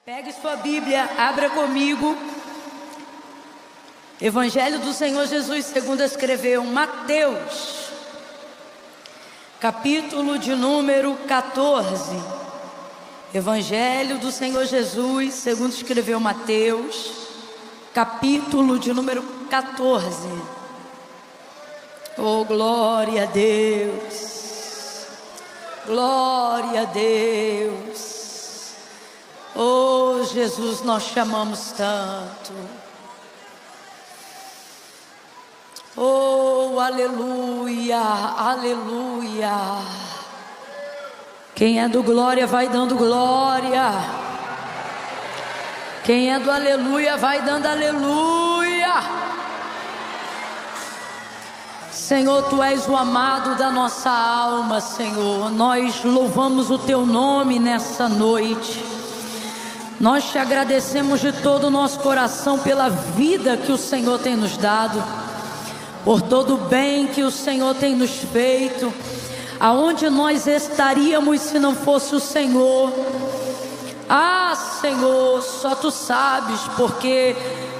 Pegue sua Bíblia, abra comigo. Evangelho do Senhor Jesus segundo escreveu Mateus, capítulo de número 14. Evangelho do Senhor Jesus segundo escreveu Mateus, capítulo de número 14. Oh, glória a Deus, glória a Deus. Oh, Jesus, nós chamamos tanto. Oh, aleluia, aleluia. Quem é do glória vai dando glória. Quem é do aleluia vai dando aleluia. Senhor, Tu és o amado da nossa alma, Senhor. Nós louvamos o Teu nome nessa noite. Nós Te agradecemos de todo o nosso coração pela vida que o Senhor tem nos dado, por todo o bem que o Senhor tem nos feito. Aonde nós estaríamos se não fosse o Senhor? Ah, Senhor, só Tu sabes, porque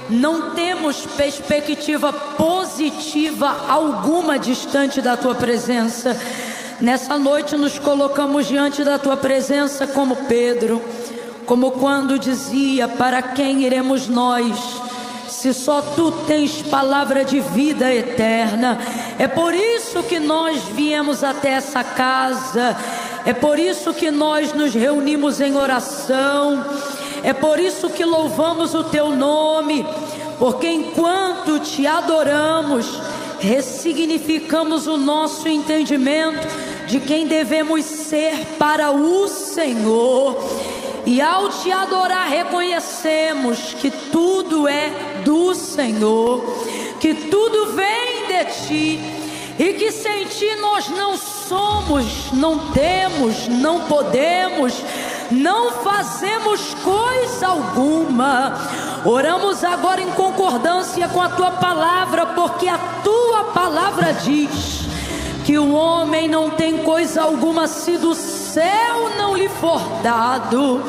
não temos perspectiva positiva alguma distante da Tua presença. Nessa noite nos colocamos diante da Tua presença como Pedro, como quando dizia: para quem iremos nós, se só Tu tens palavra de vida eterna? É por isso que nós viemos até essa casa, é por isso que nós nos reunimos em oração, é por isso que louvamos o Teu nome, porque enquanto Te adoramos, ressignificamos o nosso entendimento de quem devemos ser para o Senhor. E ao Te adorar, reconhecemos que tudo é do Senhor, que tudo vem de Ti, e que sem Ti nós não somos, não temos, não podemos, não fazemos coisa alguma. Oramos agora em concordância com a Tua palavra, porque a Tua palavra diz que o homem não tem coisa alguma se do céu não lhe for dado.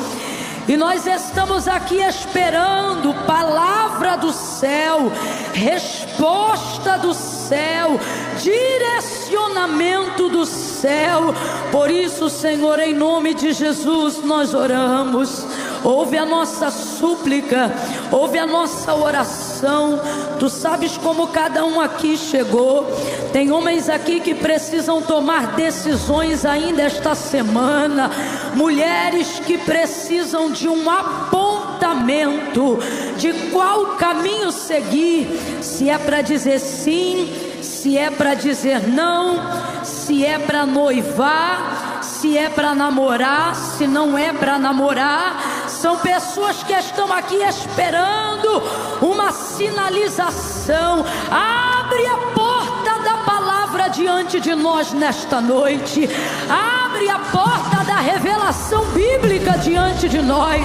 E nós estamos aqui esperando palavra do céu, resposta do céu, direcionamento do céu. Por isso, Senhor, em nome de Jesus nós oramos. Ouve a nossa súplica, ouve a nossa oração. Tu sabes como cada um aqui chegou. Tem homens aqui que precisam tomar decisões ainda esta semana, mulheres que precisam de um apontamento de qual caminho seguir, se é para dizer sim, se é para dizer não, se é para noivar, se é para namorar, se não é para namorar. São pessoas que estão aqui esperando uma sinalização. Abre a porta da palavra diante de nós nesta noite. Abre a porta da revelação bíblica diante de nós.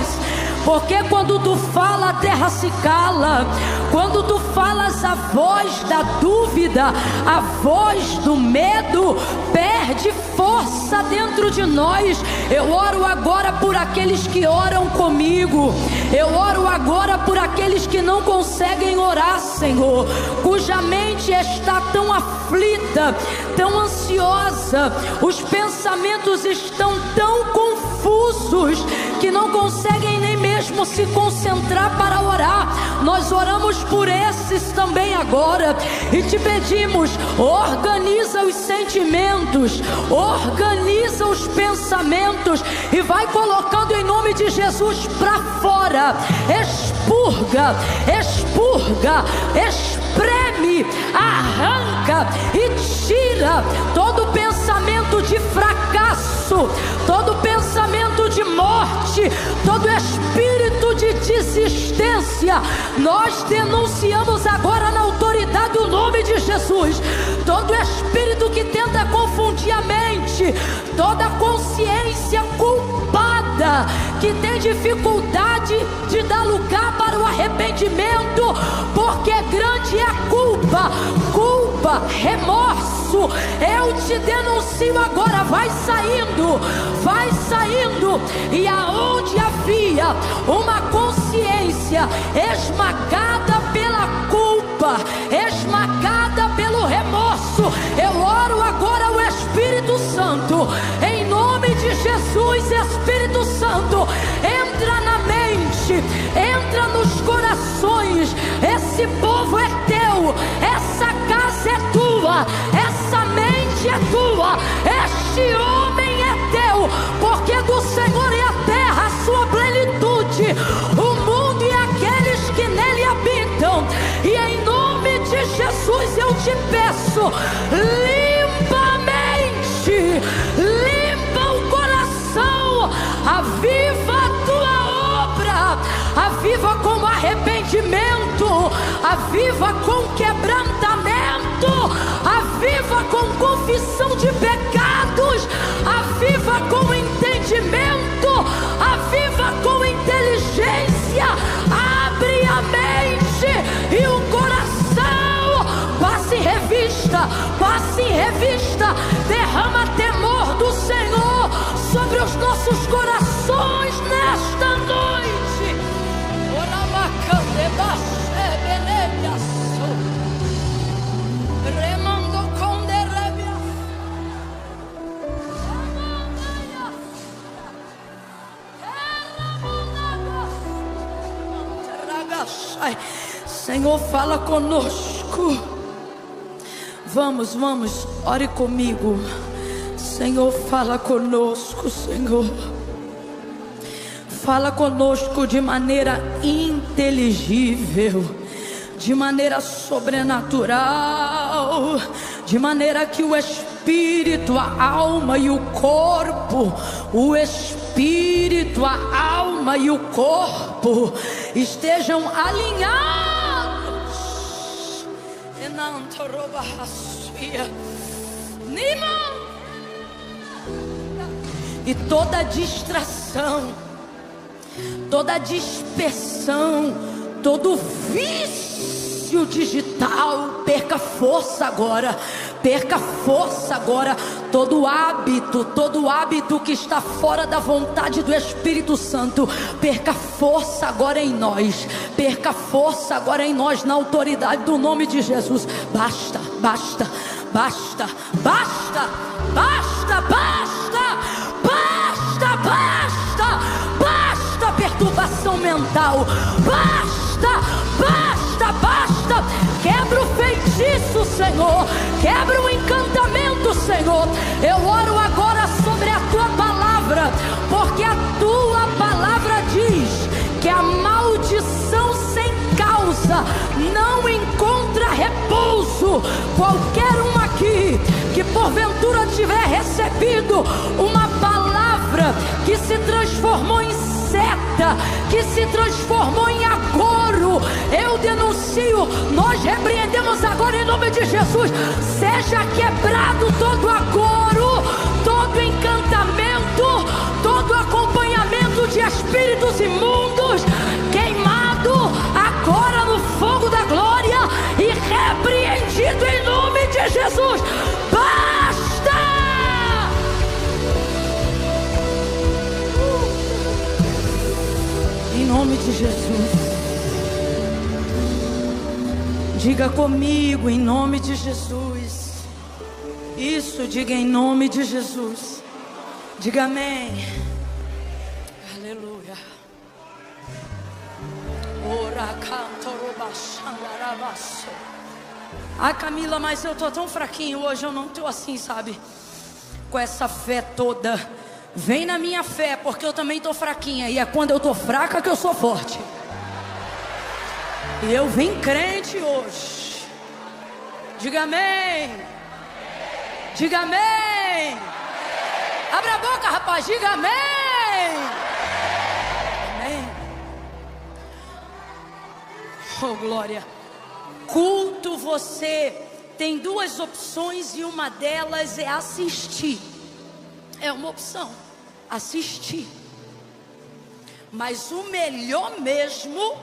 Porque quando Tu fala, a terra se cala. Quando Tu falas, a voz da dúvida, a voz do medo perde força dentro de nós. Eu oro agora por aqueles que oram comigo. Eu oro agora por aqueles que não conseguem orar, Senhor, cuja mente está tão aflita, tão ansiosa, os pensamentos estão tão confusos que não conseguem nem mesmo se concentrar para orar. Nós oramos por esses também agora e Te pedimos: organiza os sentimentos, organiza os pensamentos e vai colocando em nome de Jesus para fora. Expurga, expurga, espreme, arranca e tira todo pensamento de fracasso, todo pensamento de morte, todo espírito de desistência. Nós denunciamos agora na autoridade do nome de Jesus todo espírito que tenta confundir a mente, toda consciência culpada que tem dificuldade de dar lugar para o arrependimento, porque grande é a culpa, remorso, remorso, eu te denuncio agora. Vai saindo, vai saindo. E aonde havia uma consciência esmagada pela culpa, esmagada pelo remorso, eu oro agora o Espírito Santo, em nome de Jesus. Espírito Santo, entra na mente, entra nos corações. Esse povo é teu, essa casa é tua, essa mente é tua, este homem é teu, porque do Senhor é a terra, a sua plenitude, o mundo e aqueles que nele habitam. E em nome de Jesus eu te peço, limpa a mente, limpa o coração, aviva a tua obra, aviva com arrependimento, aviva com quebrantamento, aviva com confissão de pecados, aviva com entendimento, aviva com inteligência. Abre a mente e o coração, passe em revista, derrama temor do Senhor sobre os nossos corações nesta noite. Senhor, fala conosco. Vamos, ore comigo. Senhor, fala conosco, Senhor. Fala conosco de maneira inteligível, de maneira sobrenatural, de maneira que o Espírito, a alma e o corpo, o Espírito, a alma e o corpo estejam alinhados. E toda distração, toda dispersão, todo vício digital, perca força agora. Perca força agora. Todo hábito que está fora da vontade do Espírito Santo, perca força agora em nós. Perca força agora em nós, na autoridade do nome de Jesus. Basta, basta, basta, basta, basta, basta, basta, basta, basta perturbação mental. Basta, basta, basta. Quebra o feitiço, Senhor. Quebra o encantamento, Senhor. Eu oro agora sobre a tua palavra, porque a tua palavra diz que a maldição sem causa não encontra repouso. Qualquer um aqui que porventura tiver recebido uma palavra que se transformou em seta, que se transformou em agouro, eu denuncio, nós repreendemos agora em nome de Jesus. Seja quebrado todo agouro, todo encantamento, todo acompanhamento de espíritos imundos, queimado agora no fogo da glória e repreendido em nome de Jesus. Basta! Em nome de Jesus. Diga comigo, em nome de Jesus. Isso, diga em nome de Jesus. Diga amém. Aleluia. Ah, Camila, mas eu tô tão fraquinho hoje, eu não tô assim, sabe? Com essa fé toda. Vem na minha fé, porque eu também tô fraquinha. E é quando eu tô fraca que eu sou forte. E eu vim crente hoje. Diga amém. Diga amém. Abre a boca, rapaz, diga amém. Amém. Oh, glória. Culto, você tem duas opções e uma delas é assistir. É uma opção, assistir. Mas o melhor mesmo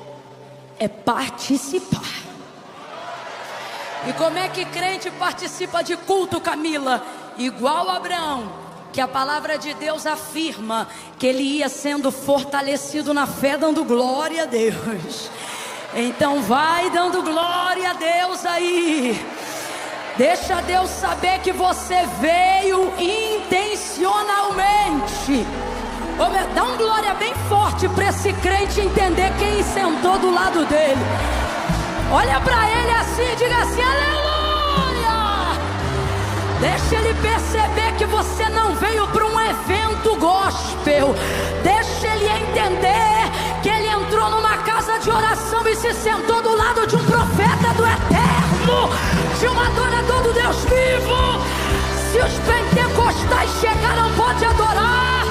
é participar. E como é que crente participa de culto, Camila? Igual a Abraão, que a palavra de Deus afirma que ele ia sendo fortalecido na fé, dando glória a Deus. Então vai dando glória a Deus aí. Deixa Deus saber que você veio intencionalmente. Dá um glória bem forte para esse crente entender quem sentou do lado dele. Olha para ele assim e diga assim: aleluia! Deixa ele perceber que você não veio para um evento gospel. Deixa ele entender que ele entrou numa casa de oração e se sentou do lado de um profeta do eterno, de um adorador do Deus vivo. Se os pentecostais chegaram, pode adorar.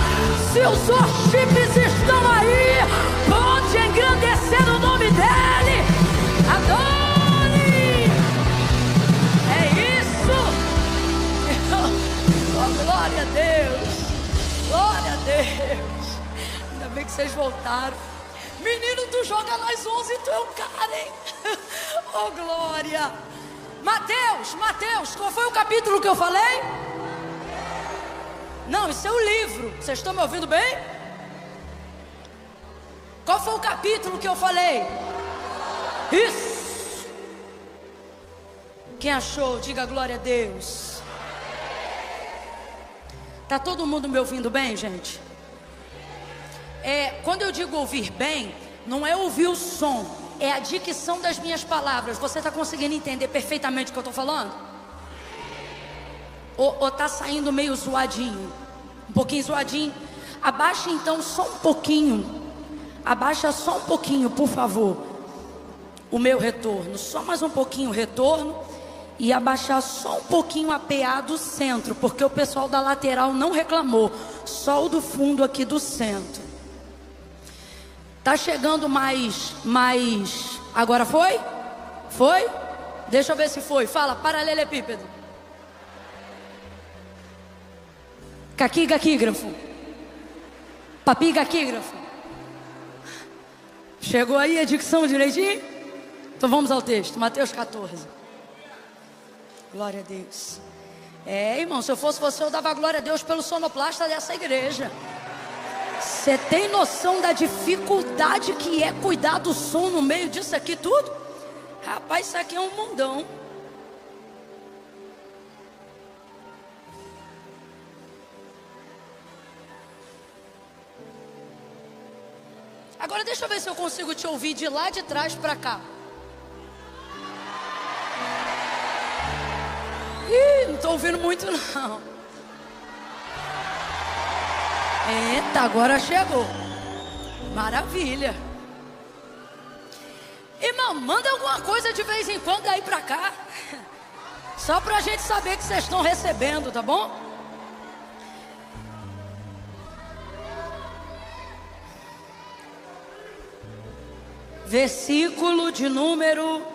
Se os worshipers estão aí, pode engrandecer o nome dele. Adore! É isso! Oh, glória a Deus! Glória a Deus! Ainda bem que vocês voltaram. Menino, tu joga nas 11, tu é um cara, hein? Oh, glória! Mateus, qual foi o capítulo que eu falei? Não, isso é o livro. Vocês estão me ouvindo bem? Qual foi o capítulo que eu falei? Isso. Quem achou, diga glória a Deus. Tá todo mundo me ouvindo bem, gente? Quando eu digo ouvir bem, não é ouvir o som, é a dicção das minhas palavras. Você está conseguindo entender perfeitamente o que eu estou falando? Ou tá saindo meio zoadinho? Um pouquinho zoadinho? Abaixa então só um pouquinho. Abaixa só um pouquinho, por favor, o meu retorno. Só mais um pouquinho o retorno. E abaixar só um pouquinho a PA do centro, porque o pessoal da lateral não reclamou. Só o do fundo aqui do centro. Tá chegando mais. Agora foi? Foi? Deixa eu ver se foi. Fala, paralelepípedo. Caquígrafo. Papigaquígrafo. Chegou aí a dicção direitinho? Então vamos ao texto, Mateus 14. Glória a Deus. Irmão, se eu fosse você, eu dava glória a Deus pelo sonoplasta dessa igreja. Você tem noção da dificuldade que é cuidar do som no meio disso aqui tudo? Rapaz, isso aqui é um mundão. Agora deixa eu ver se eu consigo te ouvir de lá de trás pra cá. Não tô ouvindo muito não. Eita, agora chegou. Maravilha. Irmão, manda alguma coisa de vez em quando aí pra cá. Só pra gente saber que vocês estão recebendo, tá bom? Versículo de número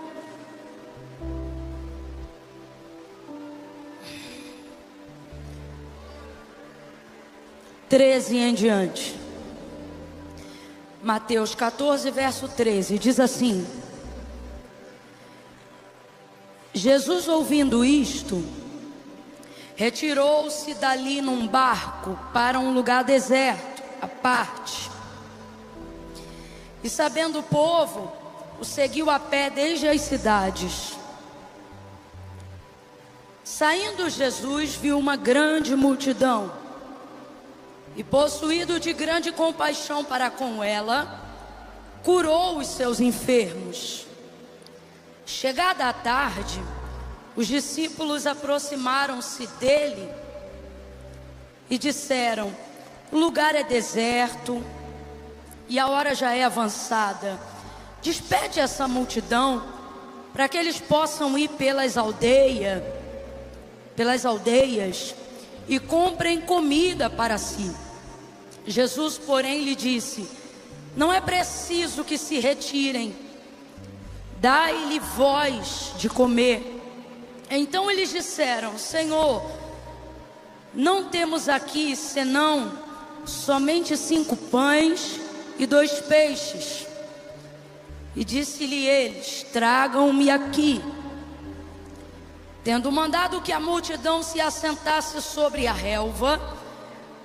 13 em diante. Mateus 14, verso 13, diz assim: Jesus, ouvindo isto, retirou-se dali num barco para um lugar deserto, à parte. E sabendo o povo, o seguiu a pé desde as cidades. Saindo Jesus, viu uma grande multidão, e possuído de grande compaixão para com ela, curou os seus enfermos. Chegada a tarde, os discípulos aproximaram-se dele e disseram: o lugar é deserto e a hora já é avançada. Despede essa multidão para que eles possam ir pelas aldeias e comprem comida para si. Jesus, porém, lhe disse: não é preciso que se retirem, dai-lhe vós de comer. Então eles disseram: Senhor, não temos aqui senão somente 5 pães e 2 peixes. E disse-lhe eles: tragam-me aqui. Tendo mandado que a multidão se assentasse sobre a relva,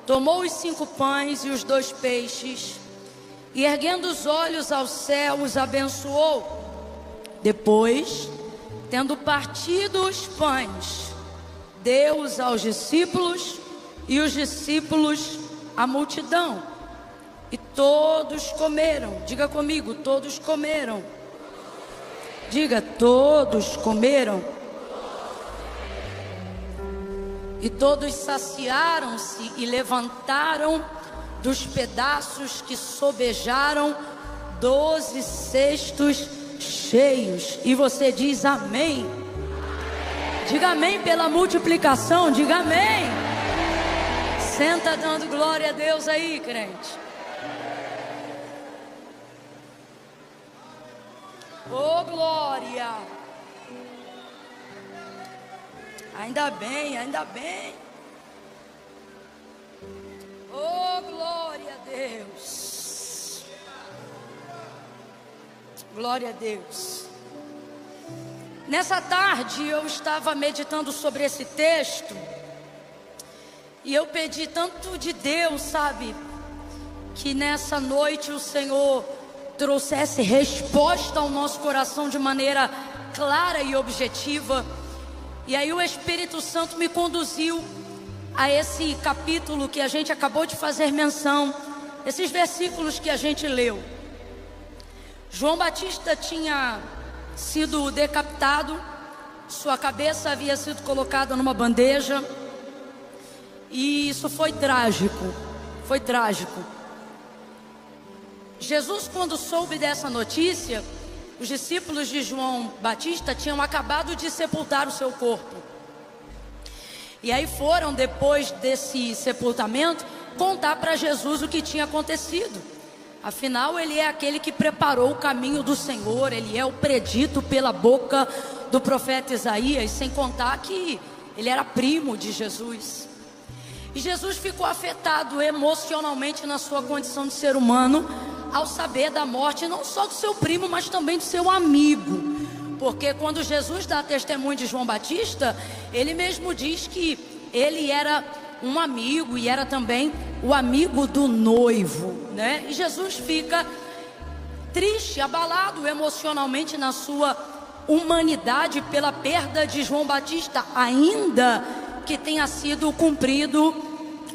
tomou os 5 pães e os 2 peixes, e erguendo os olhos ao céu, os abençoou. Depois, tendo partido os pães, deu-os aos discípulos, e os discípulos à multidão. E todos comeram. Diga comigo, todos comeram. Diga, todos comeram. E todos saciaram-se e levantaram dos pedaços que sobejaram 12 cestos cheios. E você diz amém. Diga amém pela multiplicação. Diga amém. Senta dando glória a Deus aí, crente. Oh, glória. Ainda bem, ainda bem. Oh, glória a Deus. Glória a Deus. Nessa tarde eu estava meditando sobre esse texto, e eu pedi tanto de Deus, sabe, que nessa noite o Senhor trouxesse resposta ao nosso coração de maneira clara e objetiva. E aí o Espírito Santo me conduziu a esse capítulo que a gente acabou de fazer menção, esses versículos que a gente leu. João Batista tinha sido decapitado, sua cabeça havia sido colocada numa bandeja, e isso foi trágico, foi trágico. Jesus, quando soube dessa notícia, os discípulos de João Batista tinham acabado de sepultar o seu corpo. E aí foram, depois desse sepultamento, contar para Jesus o que tinha acontecido. Afinal, ele é aquele que preparou o caminho do Senhor, ele é o predito pela boca do profeta Isaías, sem contar que ele era primo de Jesus. E Jesus ficou afetado emocionalmente na sua condição de ser humano, ao saber da morte não só do seu primo, mas também do seu amigo. Porque quando Jesus dá testemunho de João Batista, ele mesmo diz que ele era um amigo e era também o amigo do noivo, né? E Jesus fica triste, abalado emocionalmente na sua humanidade pela perda de João Batista, ainda que tenha sido cumprido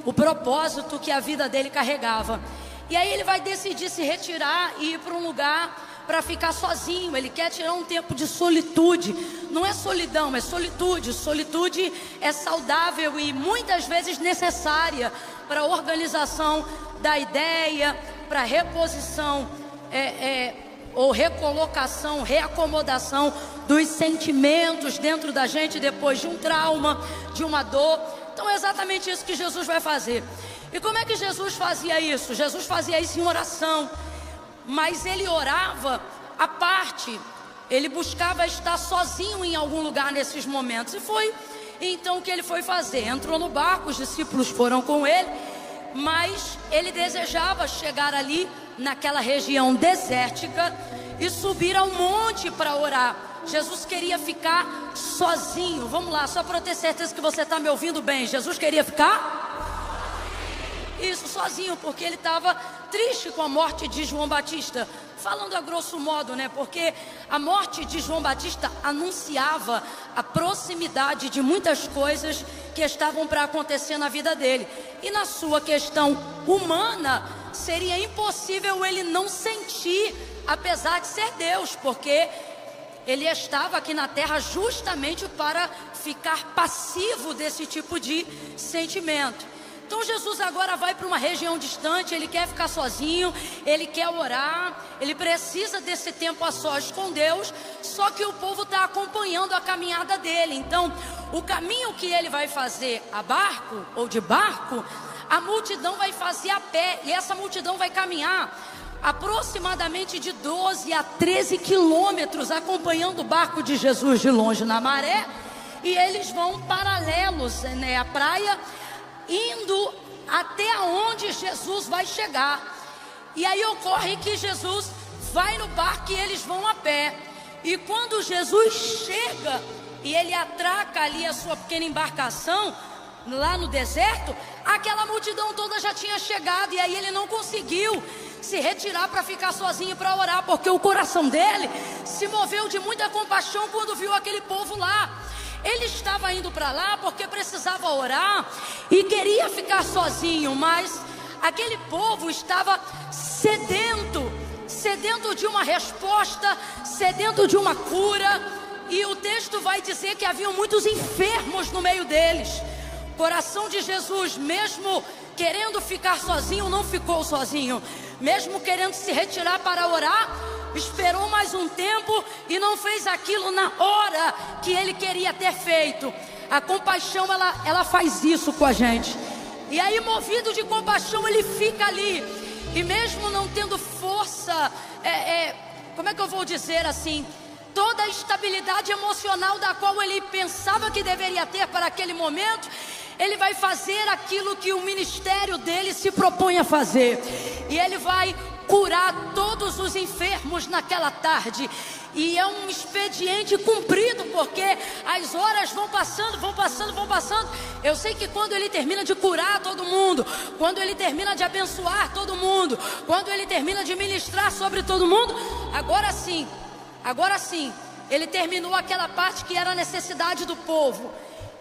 o propósito que a vida dele carregava. E aí ele vai decidir se retirar e ir para um lugar para ficar sozinho. Ele quer tirar um tempo de solitude. Não é solidão, é solitude. Solitude é saudável e muitas vezes necessária para a organização da ideia, para a reposição ou recolocação, reacomodação dos sentimentos dentro da gente depois de um trauma, de uma dor. Então é exatamente isso que Jesus vai fazer. E como é que Jesus fazia isso? Jesus fazia isso em oração, mas ele orava à parte, ele buscava estar sozinho em algum lugar nesses momentos. E foi então o que ele foi fazer. Entrou no barco, os discípulos foram com ele, mas ele desejava chegar ali naquela região desértica e subir ao monte para orar. Jesus queria ficar sozinho. Vamos lá, só para eu ter certeza que você está me ouvindo bem. Jesus queria ficar isso, sozinho, porque ele estava triste com a morte de João Batista. Falando a grosso modo, né? Porque a morte de João Batista anunciava a proximidade de muitas coisas que estavam para acontecer na vida dele. E na sua questão humana, seria impossível ele não sentir, apesar de ser Deus, porque ele estava aqui na terra justamente para ficar passivo desse tipo de sentimento. Então Jesus agora vai para uma região distante, ele quer ficar sozinho, ele quer orar, ele precisa desse tempo a sós com Deus, só que o povo está acompanhando a caminhada dele. Então o caminho que ele vai fazer a barco ou de barco, a multidão vai fazer a pé, e essa multidão vai caminhar aproximadamente de 12 a 13 quilômetros, acompanhando o barco de Jesus de longe na maré, e eles vão paralelos, né, à praia, indo até onde Jesus vai chegar. E aí ocorre que Jesus vai no barco e eles vão a pé. E quando Jesus chega e ele atraca ali a sua pequena embarcação lá no deserto, aquela multidão toda já tinha chegado, e aí ele não conseguiu se retirar para ficar sozinho para orar, porque o coração dele se moveu de muita compaixão quando viu aquele povo lá. Ele estava indo para lá porque precisava orar e queria ficar sozinho, mas aquele povo estava sedento de uma resposta, sedento de uma cura. E o texto vai dizer que haviam muitos enfermos no meio deles. O coração de Jesus, mesmo querendo ficar sozinho, não ficou sozinho. Mesmo querendo se retirar para orar, esperou mais um tempo e não fez aquilo na hora que ele queria ter feito. A compaixão, ela faz isso com a gente. E aí, movido de compaixão, ele fica ali. E mesmo não tendo força, como é que eu vou dizer assim, toda a estabilidade emocional da qual ele pensava que deveria ter para aquele momento, ele vai fazer aquilo que o ministério dele se propõe a fazer. E ele vai curar todos os enfermos naquela tarde. E é um expediente cumprido, porque as horas vão passando. Eu sei que quando ele termina de curar todo mundo, quando ele termina de abençoar todo mundo, quando ele termina de ministrar sobre todo mundo, agora sim, ele terminou aquela parte que era a necessidade do povo.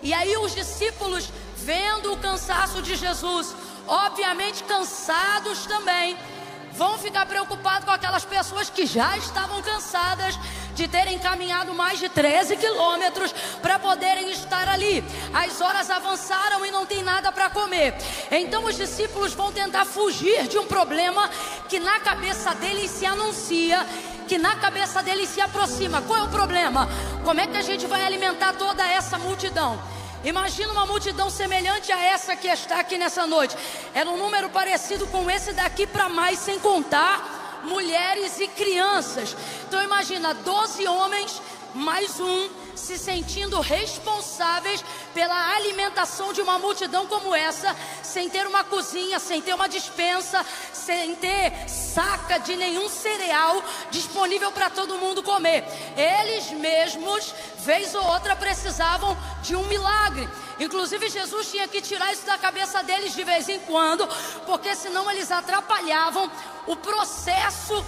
E aí os discípulos, vendo o cansaço de Jesus, obviamente cansados também, vão ficar preocupados com aquelas pessoas que já estavam cansadas de terem caminhado mais de 13 quilômetros para poderem estar ali. As horas avançaram e não tem nada para comer. Então os discípulos vão tentar fugir de um problema que na cabeça deles se anuncia, que na cabeça deles se aproxima. Qual é o problema? Como é que a gente vai alimentar toda essa multidão? Imagina uma multidão semelhante a essa que está aqui nessa noite. Era um número parecido com esse daqui para mais, sem contar mulheres e crianças. Então imagina 12 homens mais um se sentindo responsáveis pela alimentação de uma multidão como essa, sem ter uma cozinha, sem ter uma despensa, sem ter saca de nenhum cereal disponível para todo mundo comer. Eles mesmos, vez ou outra, precisavam de um milagre. Inclusive Jesus tinha que tirar isso da cabeça deles de vez em quando, porque senão eles atrapalhavam o processo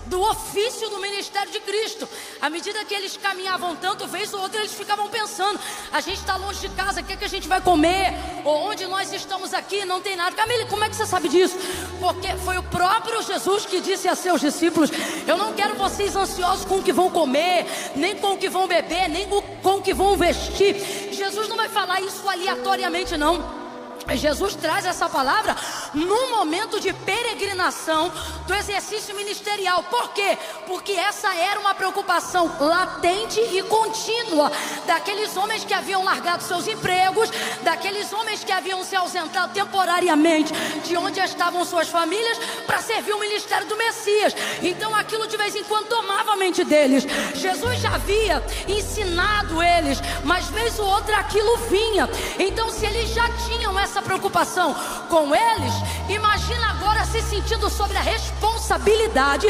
do ofício do ministério de Cristo. À medida que eles caminhavam tanto, vez ou outra eles ficavam pensando: a gente está longe de casa, o que é que a gente vai comer? Ou onde nós estamos aqui, não tem nada. Camille, como é que você sabe disso? Porque foi o próprio Jesus que disse a seus discípulos: eu não quero vocês ansiosos com o que vão comer, nem com o que vão beber, nem com o que vão vestir. Jesus não vai falar isso aleatoriamente, não. Jesus traz essa palavra num momento de peregrinação do exercício ministerial. Por quê? Porque essa era uma preocupação latente e contínua daqueles homens que haviam largado seus empregos, daqueles homens que haviam se ausentado temporariamente de onde estavam suas famílias para servir o ministério do Messias. Então aquilo de vez em quando tomava a mente deles. Jesus já havia ensinado eles, mas vez ou outra aquilo vinha. Então se eles já tinham essa preocupação com eles, imagina agora se sentindo sobre a responsabilidade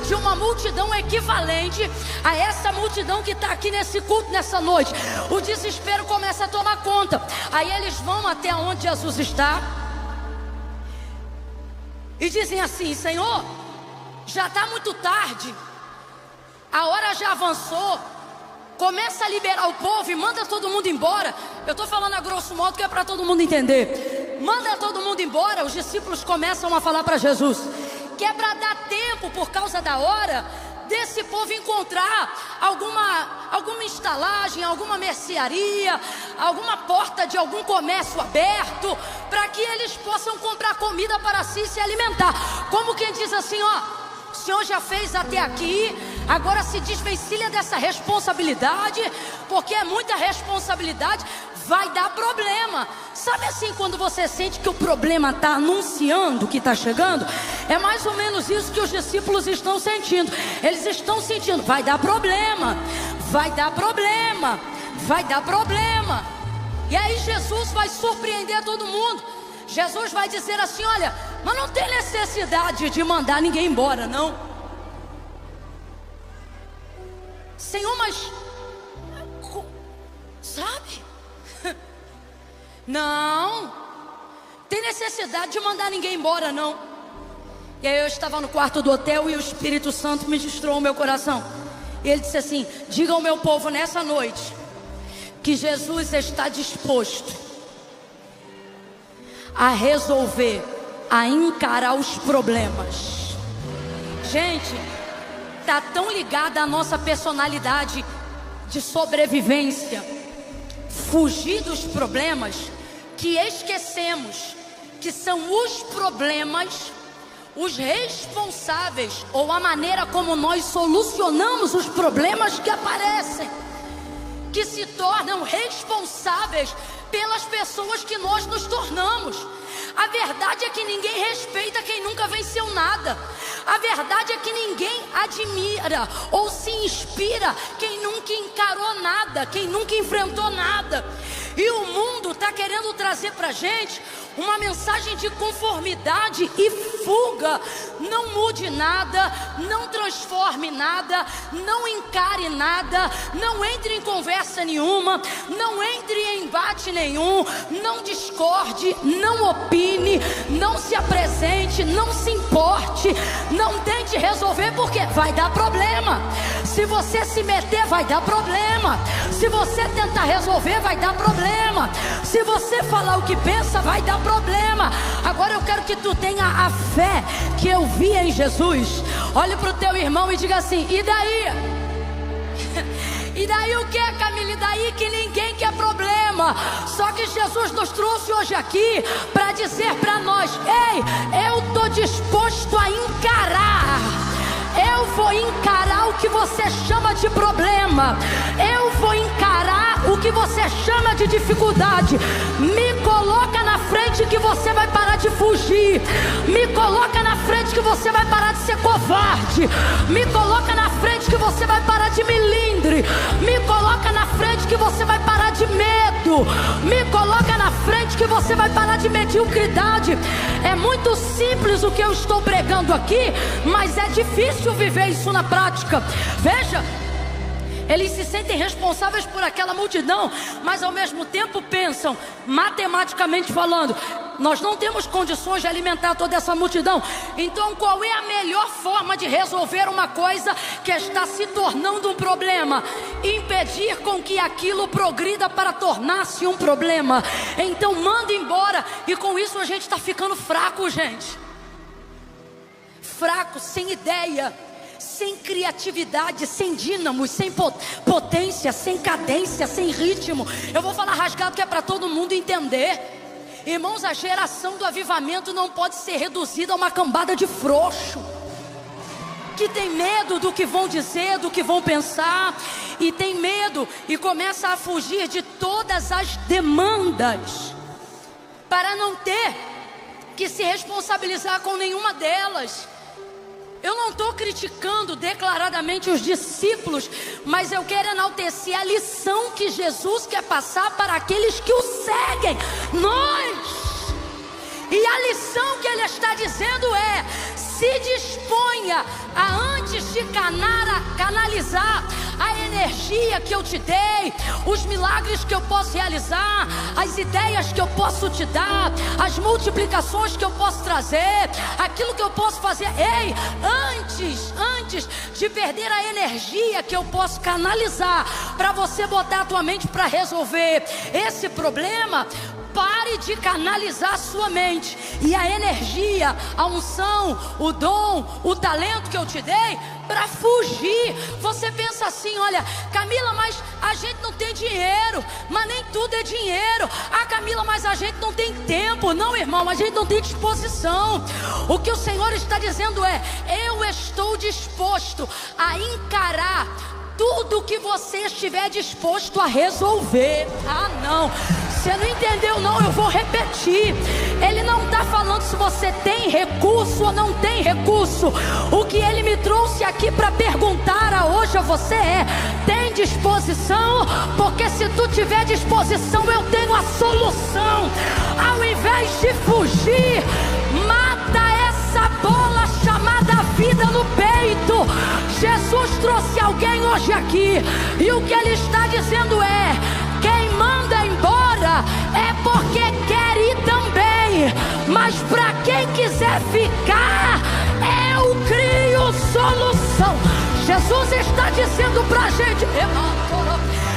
de uma multidão equivalente a essa multidão que está aqui nesse culto nessa noite. O desespero começa a tomar conta. Aí eles vão até onde Jesus está e dizem assim: Senhor, já está muito tarde, a hora já avançou, começa a liberar o povo e manda todo mundo embora. Eu estou falando a grosso modo que é para todo mundo entender. Manda todo mundo embora. Os discípulos começam a falar para Jesus que é para dar tempo, por causa da hora, desse povo encontrar alguma estalagem, alguma mercearia, alguma porta de algum comércio aberto, para que eles possam comprar comida para si e se alimentar. Como quem diz assim: ó, o Senhor já fez até aqui, agora se desvencilha dessa responsabilidade, porque é muita responsabilidade, vai dar problema. Sabe assim, quando você sente que o problema está anunciando que está chegando? É mais ou menos isso que os discípulos estão sentindo. Eles estão sentindo: vai dar problema, vai dar problema, vai dar problema. E aí Jesus vai surpreender todo mundo. Jesus vai dizer assim: olha, mas não tem necessidade de mandar ninguém embora, não. Senhor, mas sabe? Não tem necessidade de mandar ninguém embora, não. E aí eu estava no quarto do hotel e o Espírito Santo ministrou o meu coração. E ele disse assim: diga ao meu povo nessa noite que Jesus está disposto a resolver, a encarar os problemas. Gente, está tão ligada à nossa personalidade de sobrevivência, fugir dos problemas, que esquecemos que são os problemas os responsáveis, ou a maneira como nós solucionamos os problemas que aparecem, que se tornam responsáveis pelas pessoas que nós nos tornamos. A verdade é que ninguém respeita quem nunca venceu nada. A verdade é que ninguém admira ou se inspira quem nunca encarou nada, quem nunca enfrentou nada. E o mundo está querendo trazer para a gente uma mensagem de conformidade e fuga. Não mude nada, não transforme nada, não encare nada, não entre em conversa nenhuma, não entre em embate nenhum, não discorde, não opine, não se apresente, não se importe, não tente resolver, porque vai dar problema. Se você se meter, vai dar problema. Se você tentar resolver, vai dar problema. Se você falar o que pensa, vai dar problema. Agora eu quero que tu tenha a fé que eu vi em Jesus. Olhe para o teu irmão e diga assim: e daí? E daí o que, Camila? E daí que ninguém quer problema. Só que Jesus nos trouxe hoje aqui para dizer para nós: ei, eu estou disposto a encarar. Eu vou encarar o que você chama de problema. Eu vou encarar o que você chama de dificuldade. Me coloca na frente que você vai parar de fugir. Me coloca na frente que você vai parar de ser covarde. Me coloca na frente que você vai parar de melindre. Me coloca na frente que você vai parar de medo. Me coloca na frente que você vai parar de mediocridade. É muito simples o que eu estou pregando aqui, mas é difícil viver isso na prática. Veja, eles se sentem responsáveis por aquela multidão, mas ao mesmo tempo pensam, matematicamente falando, nós não temos condições de alimentar toda essa multidão. Então qual é a melhor forma de resolver uma coisa que está se tornando um problema? Impedir com que aquilo progrida para tornar-se um problema. Então manda embora. E com isso a gente está ficando fraco, gente. Fraco, sem ideia, sem criatividade, sem dínamos, sem potência, sem cadência, sem ritmo. Eu vou falar rasgado que é para todo mundo entender. Irmãos, a geração do avivamento não pode ser reduzida a uma cambada de frouxo, que tem medo do que vão dizer, do que vão pensar, e tem medo e começa a fugir de todas as demandas, para não ter que se responsabilizar com nenhuma delas. Eu não estou criticando declaradamente os discípulos, mas eu quero enaltecer a lição que Jesus quer passar para aqueles que o seguem, nós. E a lição que ele está dizendo é: se disponha a antes de canalizar a energia que eu te dei, os milagres que eu posso realizar, as ideias que eu posso te dar, as multiplicações que eu posso trazer, aquilo que eu posso fazer. Ei, antes de perder a energia que eu posso canalizar para você botar a tua mente para resolver esse problema, pare de canalizar a sua mente e a energia, a unção, o dom, o talento que eu te dei para fugir. Você pensa assim: olha, Camila, mas a gente não tem dinheiro. Mas nem tudo é dinheiro. Ah, Camila, mas a gente não tem tempo. Não, irmão, a gente não tem disposição. O que o Senhor está dizendo é: eu estou disposto a encarar tudo que você estiver disposto a resolver. Ah, não, você não entendeu não, eu vou repetir. Ele não está falando se você tem recurso ou não tem recurso. O que ele me trouxe aqui para perguntar hoje a você é: tem disposição? Porque se tu tiver disposição, eu tenho a solução. Ao invés de fugir, mata essa bola chamada vida no peito. Jesus trouxe alguém hoje aqui. E o que Ele está dizendo é: quem manda embora é porque quer ir também, mas para quem quiser ficar, eu crio solução. Jesus está dizendo para a gente: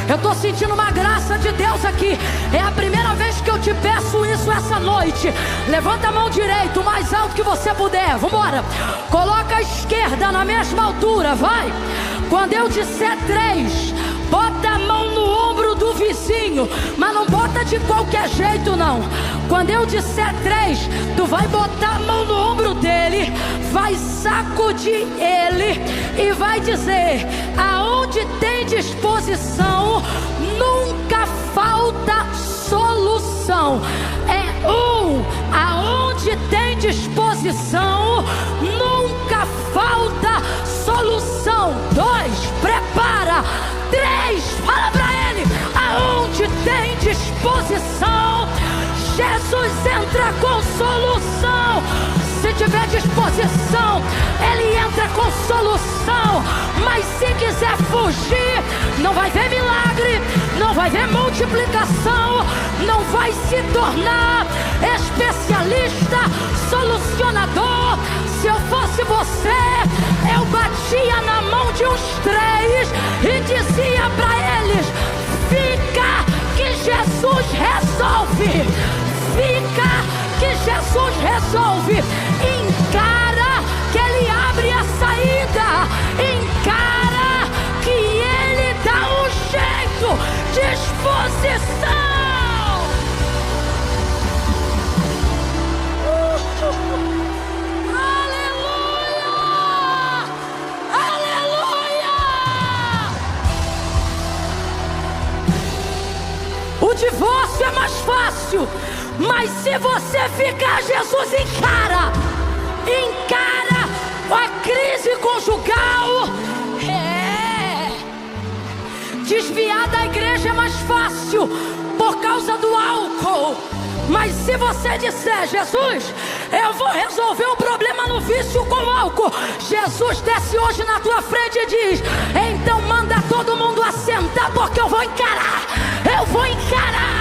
eu estou sentindo uma graça de Deus aqui. É a primeira vez que eu te peço isso essa noite. Levanta a mão direita, o mais alto que você puder. Vamos embora. Coloca a esquerda na mesma altura, vai. Quando eu disser 3, bota a mão no ombro do vizinho, mas não bota de qualquer jeito não. Quando eu disser 3, tu vai botar a mão no ombro dele, vai sacudir ele e vai dizer: aonde tem disposição, nunca falta solução. Aonde tem disposição, nunca falta solução. 2, prepara. 3, fala pra ele: aonde tem disposição, Jesus entra com solução. Se tiver disposição, Ele entra com solução. Mas se quiser fugir, não vai ver milagre, não vai ver multiplicação, não vai se tornar especialista, solucionador. Se eu fosse você, eu batia na mão de uns 3 e dizia para eles: fica que Jesus resolve. Fica que Jesus resolve. Encara que Ele abre a saída. Encara que Ele dá um jeito. Disposição. Aleluia! Aleluia! O divórcio é mais fácil, mas se você ficar, Jesus encara a crise conjugal. Desviar da igreja é mais fácil por causa do álcool. Mas se você disser: Jesus, eu vou resolver o problema no vício com álcool, Jesus desce hoje na tua frente e diz: então manda todo mundo assentar, porque eu vou encarar. Eu vou encarar.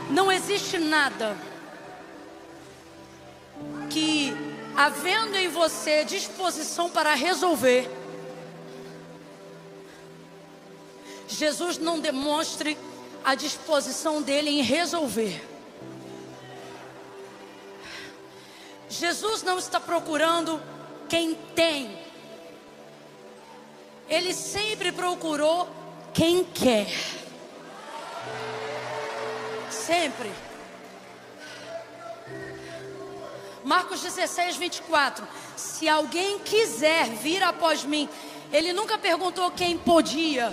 Não existe nada que, havendo em você disposição para resolver, Jesus não demonstre a disposição dele em resolver. Jesus não está procurando quem tem. Ele sempre procurou quem quer. Sempre. Marcos 16, 24. Se alguém quiser vir após mim. Ele nunca perguntou quem podia.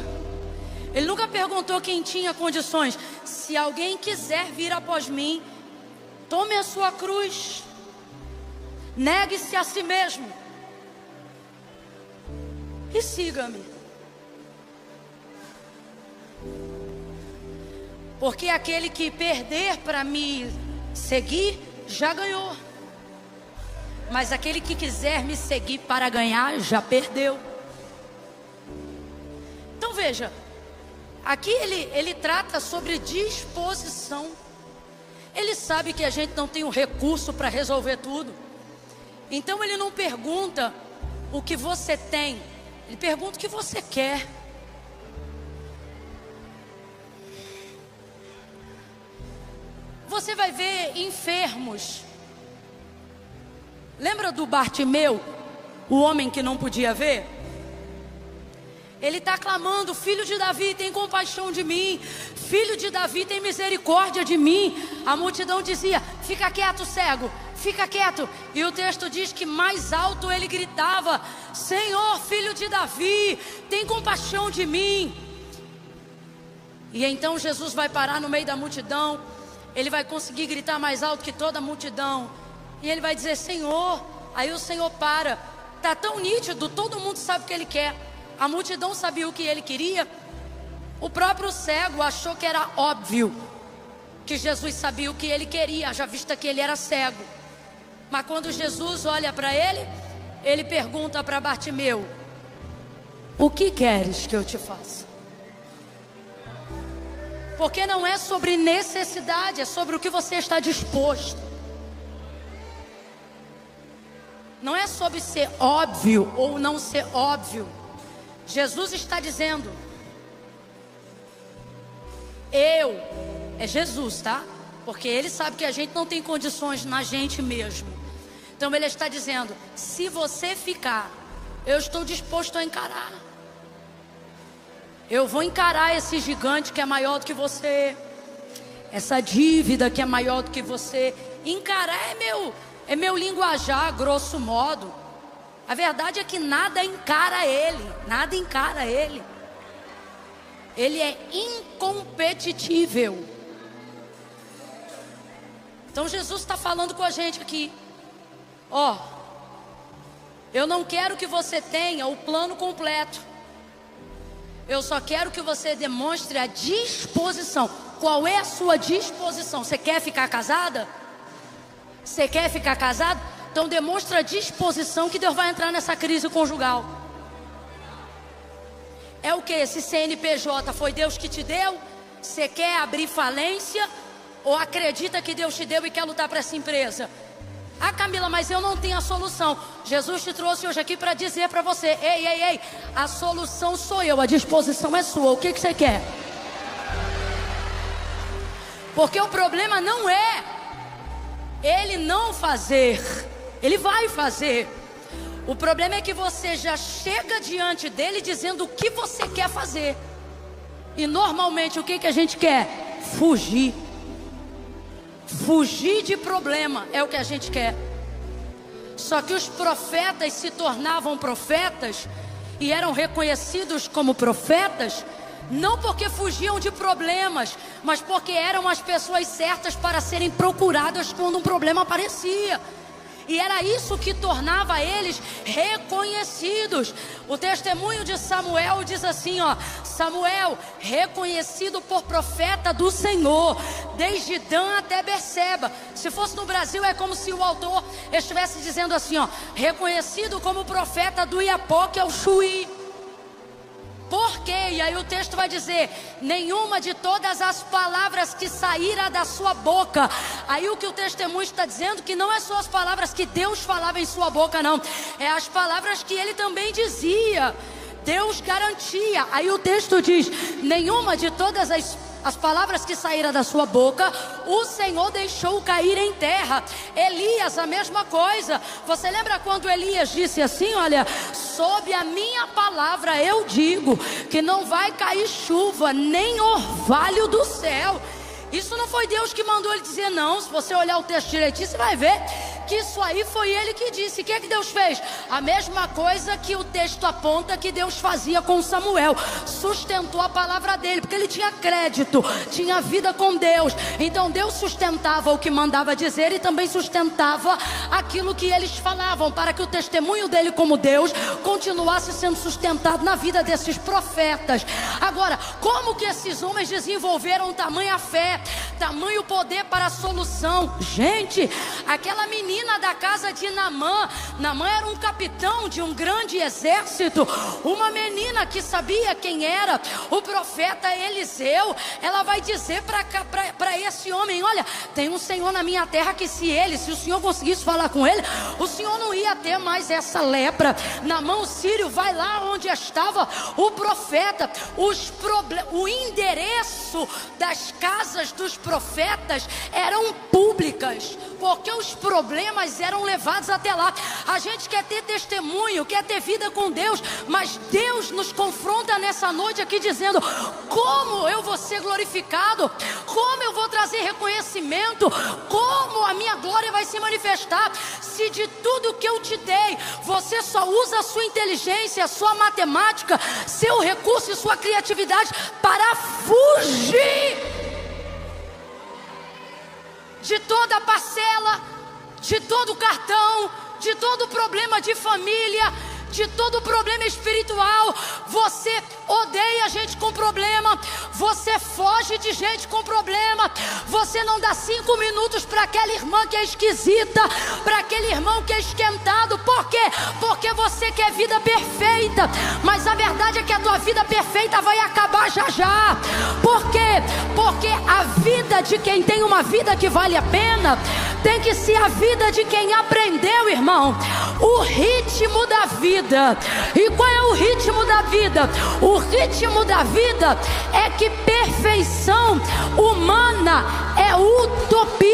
Ele nunca perguntou quem tinha condições. Se alguém quiser vir após mim, tome a sua cruz. Negue-se a si mesmo. E siga-me. Porque aquele que perder para me seguir, já ganhou. Mas aquele que quiser me seguir para ganhar, já perdeu. Então veja, aqui ele trata sobre disposição. Ele sabe que a gente não tem o recurso para resolver tudo. Então ele não pergunta o que você tem, ele pergunta o que você quer. Você vai ver enfermos. Lembra do Bartimeu, o homem que não podia ver? Ele está clamando: filho de Davi, tem compaixão de mim. Filho de Davi, tem misericórdia de mim. A multidão dizia: fica quieto, cego, fica quieto. E o texto diz que mais alto ele gritava: Senhor, filho de Davi, tem compaixão de mim. E então Jesus vai parar no meio da multidão. Ele vai conseguir gritar mais alto que toda a multidão. E ele vai dizer: Senhor. Aí o Senhor para. Está tão nítido, todo mundo sabe o que ele quer. A multidão sabia o que ele queria. O próprio cego achou que era óbvio que Jesus sabia o que ele queria, já visto que ele era cego. Mas quando Jesus olha para ele, ele pergunta para Bartimeu: o que queres que eu te faça? Porque não é sobre necessidade, é sobre o que você está disposto. Não é sobre ser óbvio ou não ser óbvio. Jesus está dizendo, é Jesus, tá? Porque ele sabe que a gente não tem condições na gente mesmo. Então ele está dizendo, se você ficar, eu estou disposto a encarar. Eu vou encarar esse gigante que é maior do que você, essa dívida que é maior do que você. Encarar é meu linguajar, grosso modo. A verdade é que nada encara ele, nada encara ele. Ele é incompetitível. Então Jesus está falando com a gente aqui. Eu não quero que você tenha o plano completo. Eu só quero que você demonstre a disposição. Qual é a sua disposição? Você quer ficar casada? Você quer ficar casado? Então demonstra a disposição que Deus vai entrar nessa crise conjugal. É o que? Esse CNPJ foi Deus que te deu? Você quer abrir falência? Ou acredita que Deus te deu e quer lutar para essa empresa? Ah, Camila, mas eu não tenho a solução. Jesus te trouxe hoje aqui para dizer para você: ei, a solução sou eu, a disposição é sua. O que você quer? Porque o problema não é ele não fazer, ele vai fazer. O problema é que você já chega diante dele dizendo o que você quer fazer. E normalmente o que a gente quer? Fugir. Fugir de problema é o que a gente quer. Só que os profetas se tornavam profetas e eram reconhecidos como profetas, não porque fugiam de problemas, mas porque eram as pessoas certas para serem procuradas quando um problema aparecia. E era isso que tornava eles reconhecidos. O testemunho de Samuel diz assim, Samuel, reconhecido por profeta do Senhor, desde Dan até Berseba. Se fosse no Brasil, é como se o autor estivesse dizendo assim, reconhecido como profeta do Iapoque ao Chuí. Por quê? E aí o texto vai dizer, nenhuma de todas as palavras que saíram da sua boca. Aí o que o testemunho está dizendo, que não é só as palavras que Deus falava em sua boca, não. É as palavras que ele também dizia. Deus garantia. Aí o texto diz, nenhuma de todas as palavras que saíram da sua boca, o Senhor deixou cair em terra. Elias, a mesma coisa. Você lembra quando Elias disse assim, olha, sob a minha palavra eu digo que não vai cair chuva, nem orvalho do céu. Isso não foi Deus que mandou ele dizer, não. Se você olhar o texto direitinho, você vai ver que isso aí foi ele que disse. O que é que Deus fez? A mesma coisa que o texto aponta que Deus fazia com Samuel. Sustentou a palavra dele, porque ele tinha crédito, tinha vida com Deus. Então Deus sustentava o que mandava dizer e também sustentava aquilo que eles falavam, para que o testemunho dele como Deus continuasse sendo sustentado na vida desses profetas. Agora, como que esses homens desenvolveram tamanha fé, tamanho poder para a solução? Gente, aquela menina da casa de Naamã era um capitão de um grande exército. Uma menina que sabia quem era o profeta Eliseu. Ela vai dizer para esse homem, olha, tem um Senhor na minha terra que se o Senhor conseguisse falar com ele, o Senhor não ia ter mais essa lepra. Naamã, o sírio, vai lá onde estava o profeta. O endereço das casas dos profetas eram públicas, porque os problemas eram levados até lá. A gente quer ter testemunho, quer ter vida com Deus, mas Deus nos confronta nessa noite aqui dizendo, como eu vou ser glorificado, como eu vou trazer reconhecimento, como a minha glória vai se manifestar, se de tudo que eu te dei, você só usa a sua inteligência, a sua matemática, seu recurso e sua criatividade para fugir de toda parcela, de todo cartão, de todo problema de família, de todo problema espiritual. Você odeia gente com problema, você foge de gente com problema, você não dá 5 minutos para aquela irmã que é esquisita, para aquele irmão que é esquentado. Por quê? Porque você quer vida perfeita, mas a verdade é que a tua vida perfeita vai acabar já já. Por quê? Porque a vida de quem tem uma vida que vale a pena tem que ser a vida de quem aprendeu, irmão, o ritmo da vida. E qual é o ritmo da vida? O ritmo da vida é que perfeição humana é utopia.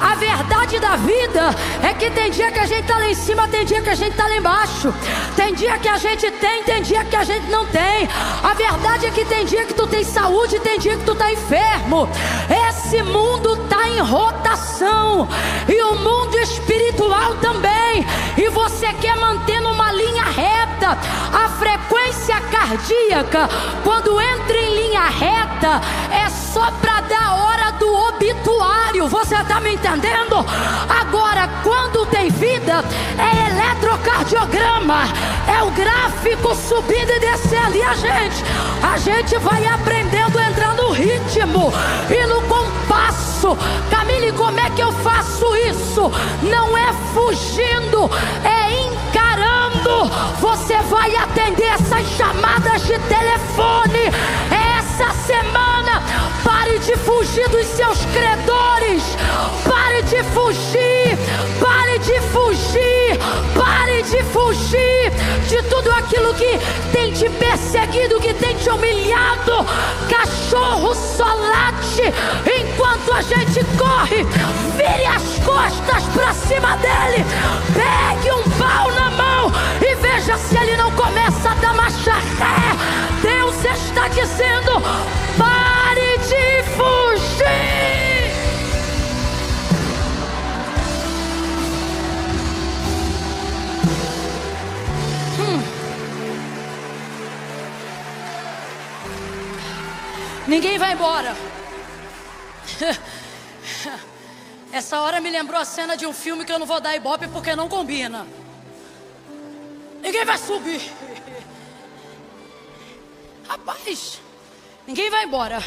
A verdade da vida é que tem dia que a gente está lá em cima, tem dia que a gente está lá embaixo, tem dia que a gente tem dia que a gente não tem. A verdade é que tem dia que tu tem saúde, tem dia que tu está enfermo. Esse mundo está em rotação, e o mundo espiritual também. E você quer manter numa linha reta. A frequência cardíaca, quando entra em linha reta, é só para dar hora do obituário. Você está me entendendo? Agora, quando tem vida, é eletrocardiograma, é o gráfico subindo e descendo. E a gente vai aprendendo a entrar no ritmo e no compasso. Camille, como é que eu faço isso? Não é fugindo, é encarando. Você vai atender essas chamadas de telefone essa semana. Pare de fugir dos seus credores, pare de fugir, pare de fugir, pare de fugir de tudo aquilo que tem te perseguido, que tem te humilhado. Cachorro só late enquanto a gente corre. Vire as costas para cima dele, pegue um pau na mão e veja se ele não começa a dar marcha ré. Deus está dizendo: pare de fugir. Ninguém vai embora. Essa hora me lembrou a cena de um filme que eu não vou dar ibope porque não combina. Ninguém vai subir. Rapaz, ninguém vai embora.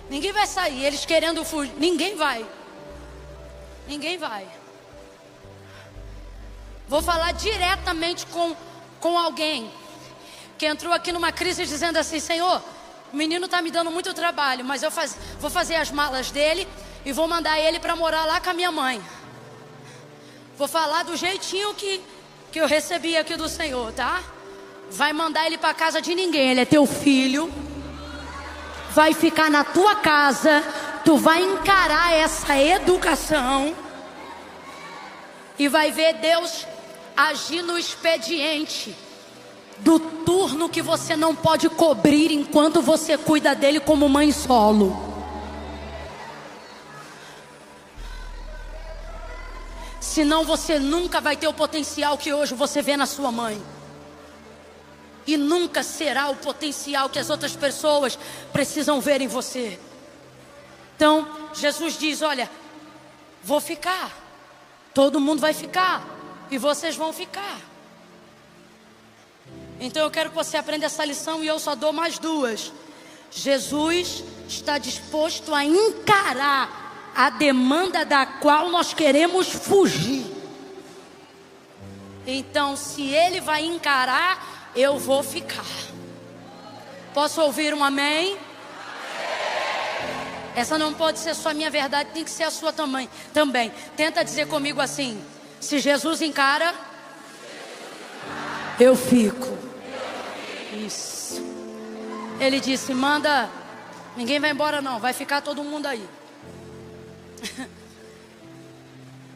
Ninguém vai sair. Eles querendo fugir. Ninguém vai. Ninguém vai. Vou falar diretamente com alguém que entrou aqui numa crise dizendo assim: Senhor, o menino está me dando muito trabalho, mas eu vou fazer as malas dele e vou mandar ele para morar lá com a minha mãe. Vou falar do jeitinho que eu recebi aqui do Senhor, tá? Vai mandar ele para casa de ninguém. Ele é teu filho, vai ficar na tua casa. Tu vai encarar essa educação e vai ver Deus agir no expediente do turno que você não pode cobrir enquanto você cuida dele como mãe solo. Senão você nunca vai ter o potencial que hoje você vê na sua mãe. E nunca será o potencial que as outras pessoas precisam ver em você. Então, Jesus diz: olha, vou ficar. Todo mundo vai ficar. E vocês vão ficar. Então eu quero que você aprenda essa lição, e eu só dou mais duas. Jesus está disposto a encarar a demanda da qual nós queremos fugir. Então, se Ele vai encarar, eu vou ficar. Posso ouvir um amém? Essa não pode ser só a minha verdade, tem que ser a sua também. Tenta dizer comigo assim: se Jesus encara, eu fico. Isso. Ele disse: manda, ninguém vai embora não, vai ficar todo mundo aí.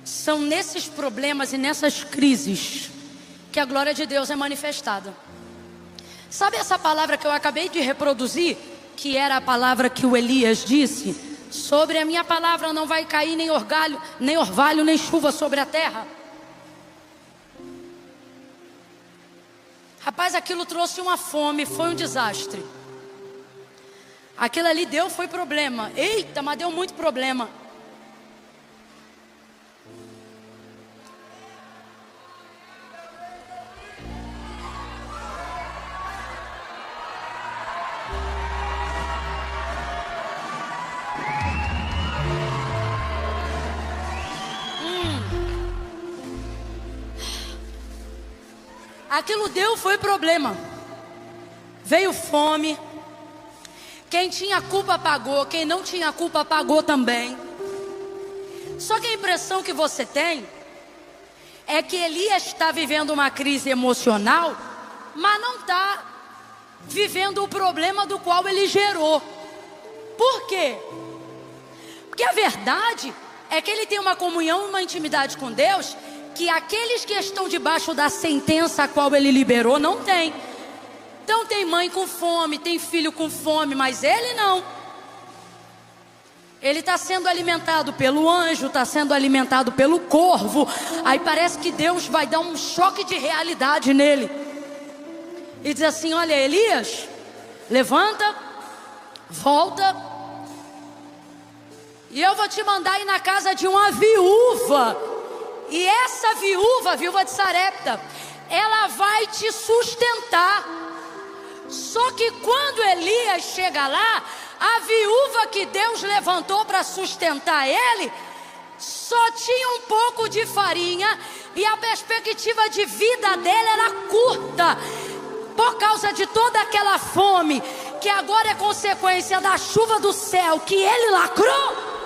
São nesses problemas e nessas crises que a glória de Deus é manifestada. Sabe essa palavra que eu acabei de reproduzir, que era a palavra que o Elias disse: sobre a minha palavra não vai cair nem orvalho, nem chuva sobre a terra. Rapaz, aquilo trouxe uma fome, foi um desastre. Aquilo ali foi problema. Eita, mas deu muito problema. Aquilo deu foi problema. Veio fome. Quem tinha culpa pagou, quem não tinha culpa pagou também. Só que a impressão que você tem é que Elias está vivendo uma crise emocional, mas não está vivendo o problema do qual ele gerou. Por quê? Porque a verdade é que ele tem uma comunhão, uma intimidade com Deus, que aqueles que estão debaixo da sentença a qual ele liberou não tem. Então tem mãe com fome, tem filho com fome, mas ele não. Ele está sendo alimentado pelo anjo, está sendo alimentado pelo corvo. Aí parece que Deus vai dar um choque de realidade nele. E diz assim: olha, Elias, levanta, volta, e eu vou te mandar ir na casa de uma viúva. E essa viúva, a viúva de Sarepta, ela vai te sustentar. Só que quando Elias chega lá, a viúva que Deus levantou para sustentar ele, só tinha um pouco de farinha, e a perspectiva de vida dela era curta, por causa de toda aquela fome, que agora é consequência da chuva do céu que ele lacrou.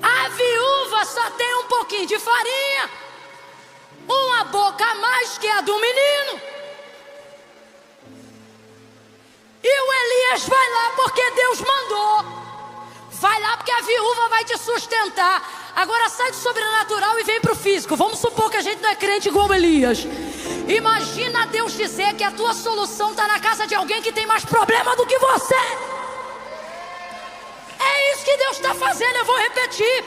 A viúva só tem um pouquinho de farinha, uma boca a mais que a do menino. E o Elias vai lá porque Deus mandou. Vai lá porque a viúva vai te sustentar. Agora sai do sobrenatural e vem para o físico. Vamos supor que a gente não é crente igual Elias. Imagina Deus dizer que a tua solução está na casa de alguém que tem mais problema do que você. É isso que Deus está fazendo, eu vou repetir.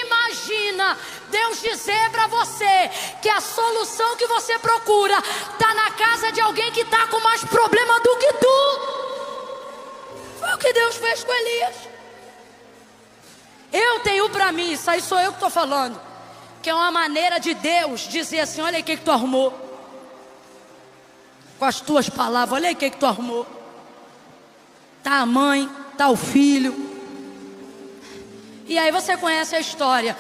Imagina Deus dizer para você que a solução que você procura está na casa de alguém que está com mais problema do que tu. Foi o que Deus fez com Elias. Eu tenho para mim, isso aí sou eu que estou falando, que é uma maneira de Deus dizer assim: olha aí o que tu arrumou. Com as tuas palavras, olha aí o que tu arrumou. Tá a mãe, tá o filho. E aí você conhece a história.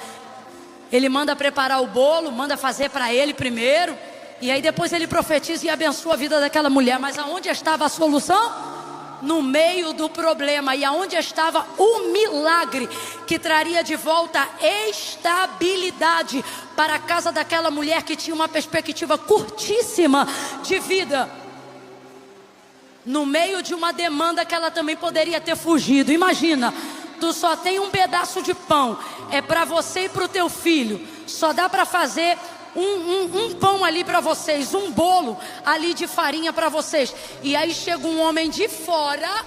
Ele manda preparar o bolo, manda fazer para ele primeiro, e aí depois ele profetiza e abençoa a vida daquela mulher. Mas aonde estava a solução? No meio do problema. E aonde estava o milagre que traria de volta estabilidade para a casa daquela mulher que tinha uma perspectiva curtíssima de vida? No meio de uma demanda que ela também poderia ter fugido. Imagina, tu só tem um pedaço de pão, é para você e para o teu filho. Só dá para fazer um pão ali para vocês, um bolo ali de farinha para vocês. E aí chega um homem de fora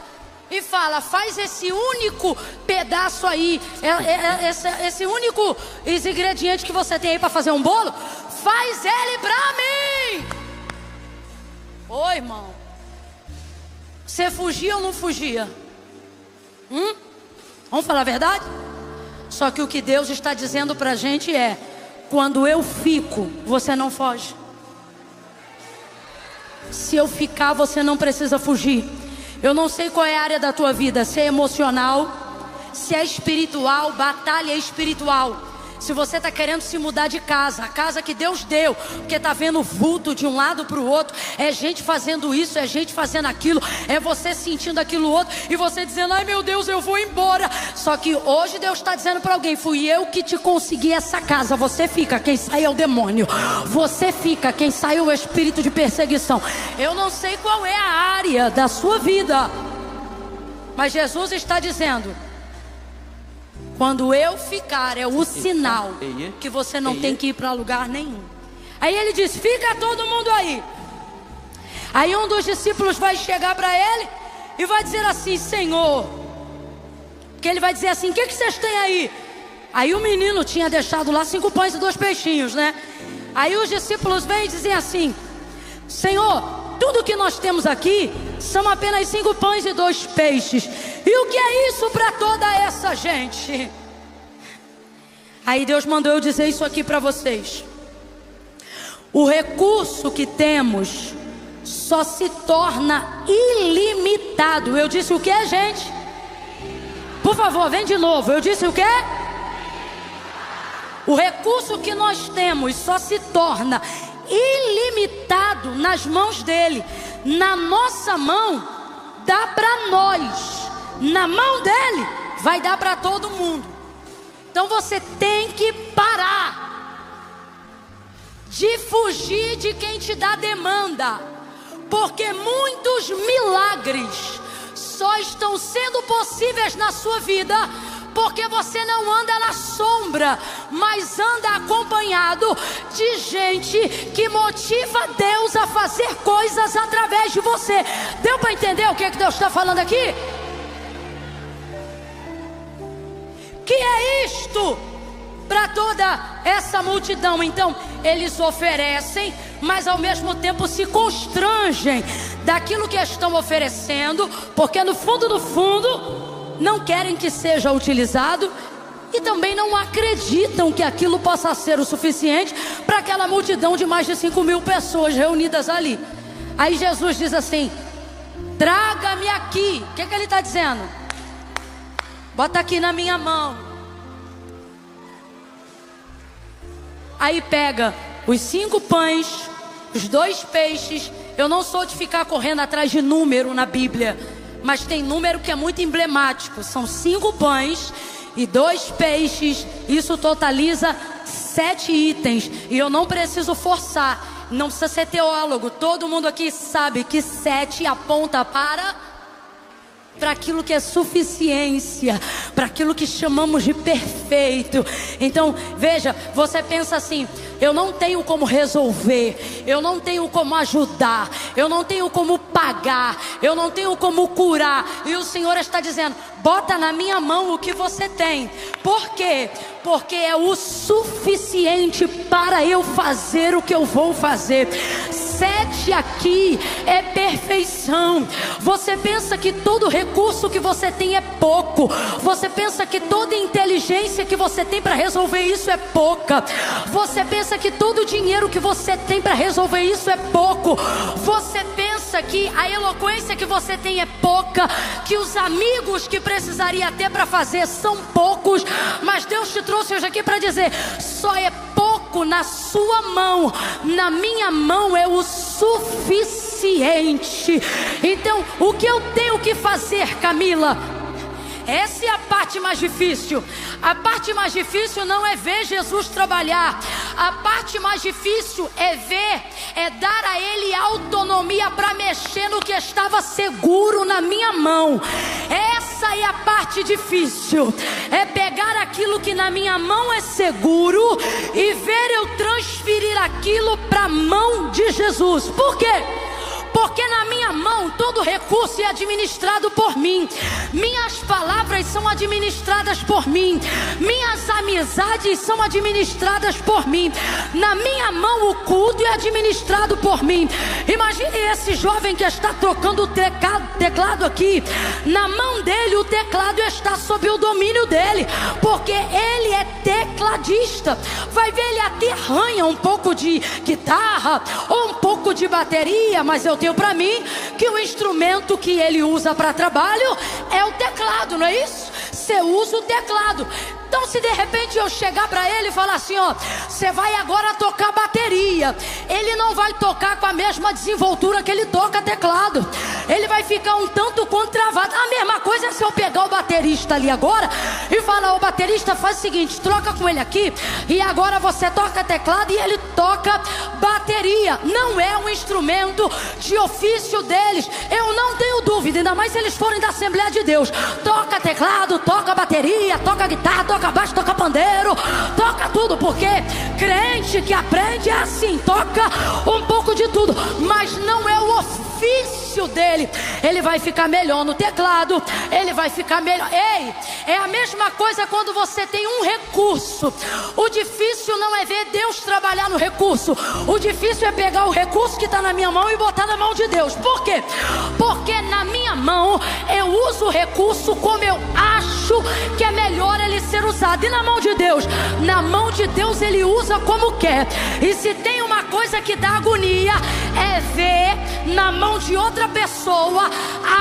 e fala: faz esse único pedaço aí, esse único ingrediente que você tem aí para fazer um bolo, faz ele para mim. Ô irmão, você fugia ou não fugia? Vamos falar a verdade? Só que o que Deus está dizendo para a gente é: quando eu fico, você não foge. Se eu ficar, você não precisa fugir. Eu não sei qual é a área da tua vida, se é emocional, se é espiritual, batalha espiritual. Se você está querendo se mudar de casa, a casa que Deus deu, porque está vendo vulto de um lado para o outro, é gente fazendo isso, é gente fazendo aquilo, é você sentindo aquilo outro, e você dizendo: ai meu Deus, eu vou embora. Só que hoje Deus está dizendo para alguém: fui eu que te consegui essa casa, você fica, quem sai é o demônio. Você fica, quem sai é o espírito de perseguição. Eu não sei qual é a área da sua vida, mas Jesus está dizendo: quando eu ficar, é o sinal que você não tem que ir para lugar nenhum. Aí ele diz: fica todo mundo aí. Aí um dos discípulos vai chegar para ele e vai dizer assim: Senhor, que ele vai dizer assim: o que vocês têm aí? Aí o menino tinha deixado lá 5 pães e 2 peixinhos, né? Aí os discípulos vêm e dizem assim: Senhor, tudo que nós temos aqui são apenas 5 pães e 2 peixes. E o que é isso para toda essa gente? Aí Deus mandou eu dizer isso aqui para vocês: o recurso que temos só se torna ilimitado. Eu disse o que, gente? Por favor, vem de novo. Eu disse o que? O recurso que nós temos só se torna ilimitado nas mãos dele. Na nossa mão dá para nós, na mão dele vai dar para todo mundo. Então você tem que parar de fugir de quem te dá demanda, porque muitos milagres só estão sendo possíveis na sua vida porque você não anda na sombra, mas anda acompanhado de gente que motiva Deus a fazer coisas através de você. Deu para entender o que Deus está falando aqui? Que é isto para toda essa multidão? Então eles oferecem, mas ao mesmo tempo se constrangem daquilo que estão oferecendo, porque no fundo do fundo não querem que seja utilizado e também não acreditam que aquilo possa ser o suficiente para aquela multidão de mais de 5.000 pessoas reunidas ali. Aí Jesus diz assim: traga-me aqui. O que ele está dizendo? Bota aqui na minha mão. Aí pega os 5 pães, os 2 peixes. Eu não sou de ficar correndo atrás de número na Bíblia, mas tem número que é muito emblemático. São 5 pães e 2 peixes. Isso totaliza 7 itens. E eu não preciso forçar, não precisa ser teólogo. Todo mundo aqui sabe que 7 aponta para aquilo que é suficiência, para aquilo que chamamos de perfeito. Então veja, você pensa assim: eu não tenho como resolver, eu não tenho como ajudar, eu não tenho como pagar, eu não tenho como curar. E o Senhor está dizendo: bota na minha mão o que você tem. Por quê? Porque é o suficiente para eu fazer o que eu vou fazer. 7 aqui é perfeição. Você pensa que todo recurso que você tem é pouco. Você pensa que toda inteligência que você tem para resolver isso é pouca. Você pensa que todo dinheiro que você tem para resolver isso é pouco. Você pensa que a eloquência que você tem é pouca, que os amigos que precisaria ter para fazer são poucos. Mas Deus te trouxe hoje aqui para dizer: só é pouco na sua mão, na minha mão é o suficiente. Então o que eu tenho que fazer, Camila? Essa é a parte mais difícil. A parte mais difícil não é ver Jesus trabalhar. A parte mais difícil é dar a Ele autonomia para mexer no que estava seguro na minha mão. Essa é a parte difícil. É pegar aquilo que na minha mão é seguro e ver eu transferir aquilo para a mão de Jesus. Por quê? Porque na minha mão todo recurso é administrado por mim. Minhas palavras são administradas por mim. Minhas amizades são administradas por mim. Na minha mão o culto é administrado por mim. Imagine esse jovem que está tocando o teclado aqui. Na mão dele o teclado está sob o domínio dele, porque ele é tecladista. Vai ver, ele até arranha um pouco de guitarra ou um pouco de bateria, mas eu tenho para mim que o instrumento que ele usa para trabalho é o teclado, não é isso? Você usa o teclado. Então se de repente eu chegar para ele e falar assim: ó, você vai agora tocar bateria, ele não vai tocar com a mesma desenvoltura que ele toca teclado. Ele vai ficar um tanto quanto travado. A mesma coisa é se eu pegar o baterista ali agora e falar: ô baterista, faz o seguinte, troca com ele aqui e agora você toca teclado e ele toca bateria. Não é um instrumento de ofício deles. Eu não tenho dúvida, ainda mais se eles forem da Assembleia de Deus. Toca teclado, toca bateria, toca guitarra, toca baixo, toca pandeiro, toca tudo, porque crente que aprende é assim, toca um pouco de tudo, mas não é o ofício dele. Ele vai ficar melhor no teclado, ele vai ficar melhor. Ei, é a mesma coisa quando você tem um recurso. O difícil não é ver Deus trabalhar no recurso. O difícil é pegar o recurso que está na minha mão e botar na mão de Deus. Por quê? Porque na minha mão eu uso o recurso como eu acho que é melhor ele ele ser usado. E na mão de Deus? Na mão de Deus ele usa como quer. E se tem uma coisa que dá agonia, é ver na mão de outra pessoa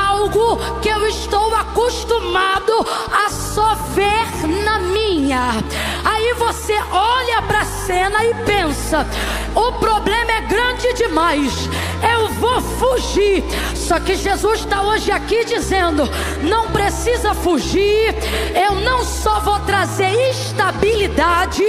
algo que eu estou acostumado a só ver na minha. Aí você olha para a cena e pensa: o problema é grande demais, eu vou fugir. Só que Jesus está hoje aqui dizendo: não precisa fugir. Eu não só vou trazer estabilidade,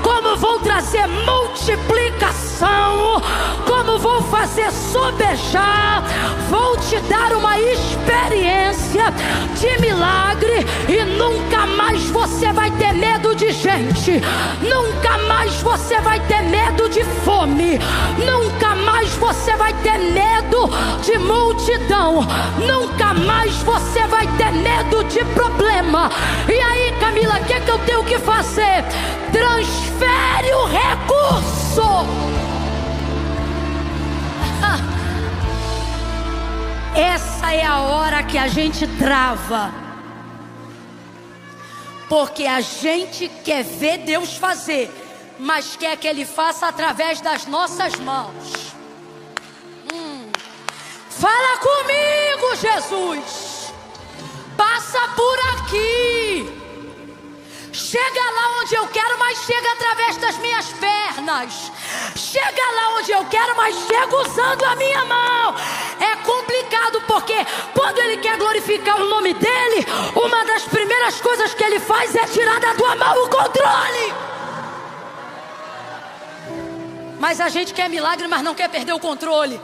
como vou trazer multiplicação, como vou fazer sobejar. Vou te dar uma experiência de milagre, e nunca mais você vai ter medo de gente, nunca mais você vai ter medo de fome, nunca mais você vai ter medo de multidão, nunca mais você vai ter medo de problema. E aí, Camila, o que eu tenho que fazer? Transfere o recurso. Essa é a hora que a gente trava, porque a gente quer ver Deus fazer, mas quer que Ele faça através das nossas mãos. Fala comigo, Jesus. Passa por aqui. Chega lá onde eu quero, mas chega através das minhas pernas. Chega lá onde eu quero, mas chega usando a minha mão. É complicado, porque quando Ele quer glorificar o nome dEle, uma das primeiras coisas que Ele faz é tirar da tua mão o controle. Mas a gente quer milagre, mas não quer perder o controle.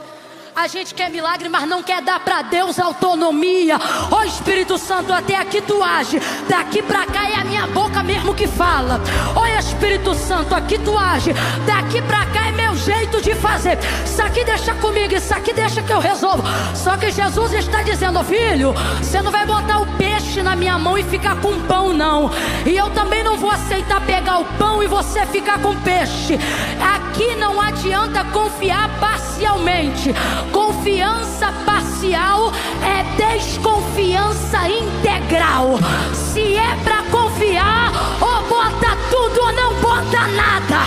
A gente quer milagre, mas não quer dar para Deus autonomia. Ó Espírito Santo, até aqui tu age, daqui para cá é a minha boca mesmo que fala. Ó Espírito Santo, aqui tu age, daqui para cá é meu jeito de fazer. Isso aqui deixa comigo, isso aqui deixa que eu resolvo. Só que Jesus está dizendo: filho, você não vai botar o peixe na minha mão e ficar com pão, não. E eu também não vou aceitar pegar o pão e você ficar com peixe. Aqui não adianta confiar parcialmente. Confiança parcial é desconfiança integral. Se é para confiar, ou bota tudo ou não bota nada.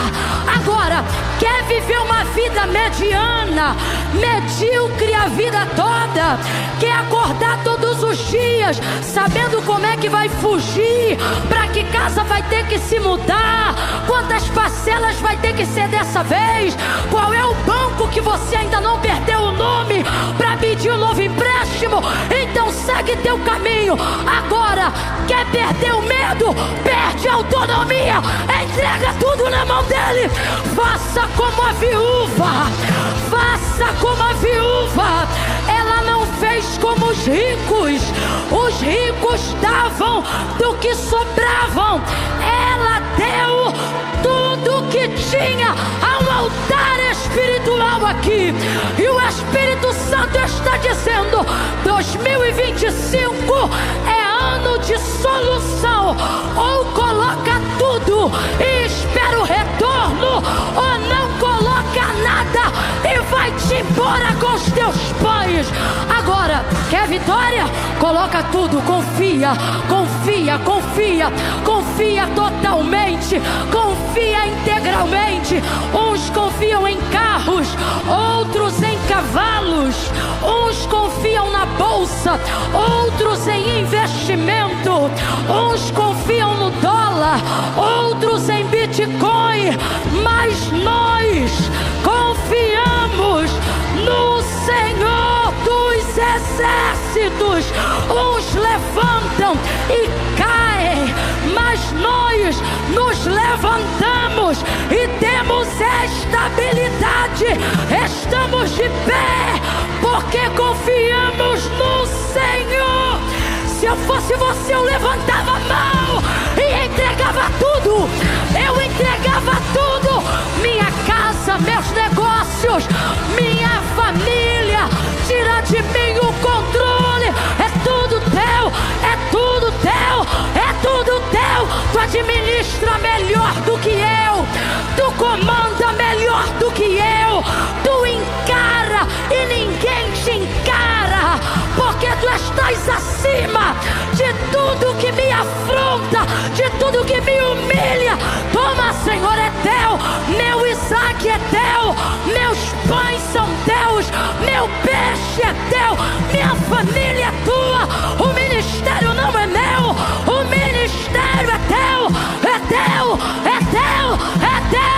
Agora, quer viver uma vida mediana, medíocre a vida toda? Quer acordar todos os dias sabendo como é que vai fugir? Para que casa vai ter que se mudar? Quantas parcelas vai ter que ser dessa vez? Qual é o banco que você ainda não perdeu o nome para pedir um novo empréstimo? Então segue teu caminho. Agora, quer perder o medo? Perde a autonomia. Entrega tudo na mão dele. Faça como a viúva. Faça como a viúva. Ela não fez como os ricos. Os ricos davam do que sobravam. Ela deu tudo que tinha a um altar espiritual aqui. E o Espírito Santo está dizendo: 2025 é ano de solução. Ou coloca tudo e espera o retorno, ou não coloca nada e vai-te embora com os teus pães. Agora, quer vitória? Coloca tudo, confia, confia, confia, confia totalmente, confia integralmente. Uns confiam em carros, outros em cavalos, uns confiam na bolsa, outros em investimento, uns confiam no dólar, outros em Bitcoin, mas nós confiamos no Senhor dos exércitos. Uns levantam e caem, mas nós nos levantamos e temos estabilidade. Estamos de pé porque confiamos no Senhor. Se eu fosse você, eu levantava a mão e entregava tudo. Eu entregava tudo. Minha casa, meus negócios, minha família. Tira de mim o controle. É tudo teu, é tudo teu, é tudo teu. Tu administra melhor do que eu. Tu comanda melhor do que eu. Tu encara e ninguém te encara, porque tu estás acima de tudo que me afronta, de tudo que me humilha. Toma, Senhor, é teu. Meu Isaac é teu, meus pães são teus, meu peixe é teu, minha família é tua. O ministério não é meu, o ministério é teu, é teu, é teu, é teu.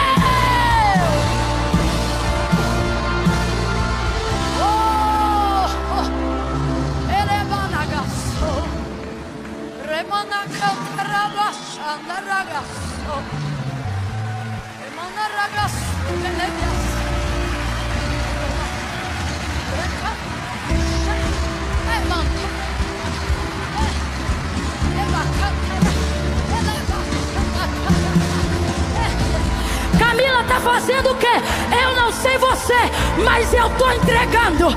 Camila tá fazendo o quê? Eu não sei você, mas eu tô entregando.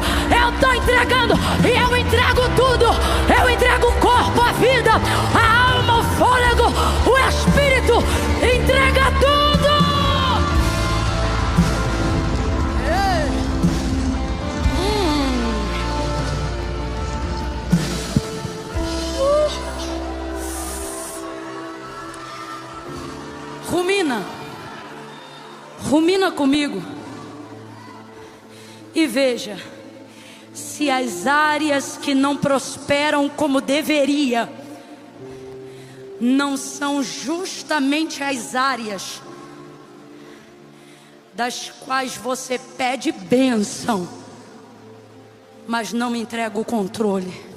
E eu entrego tudo. Eu entrego o corpo, a vida, a alma, o fôlego, o espírito. Entrega tudo. Rumina comigo e veja se as áreas que não prosperam como deveria não são justamente as áreas das quais você pede bênção, mas não entrega o controle.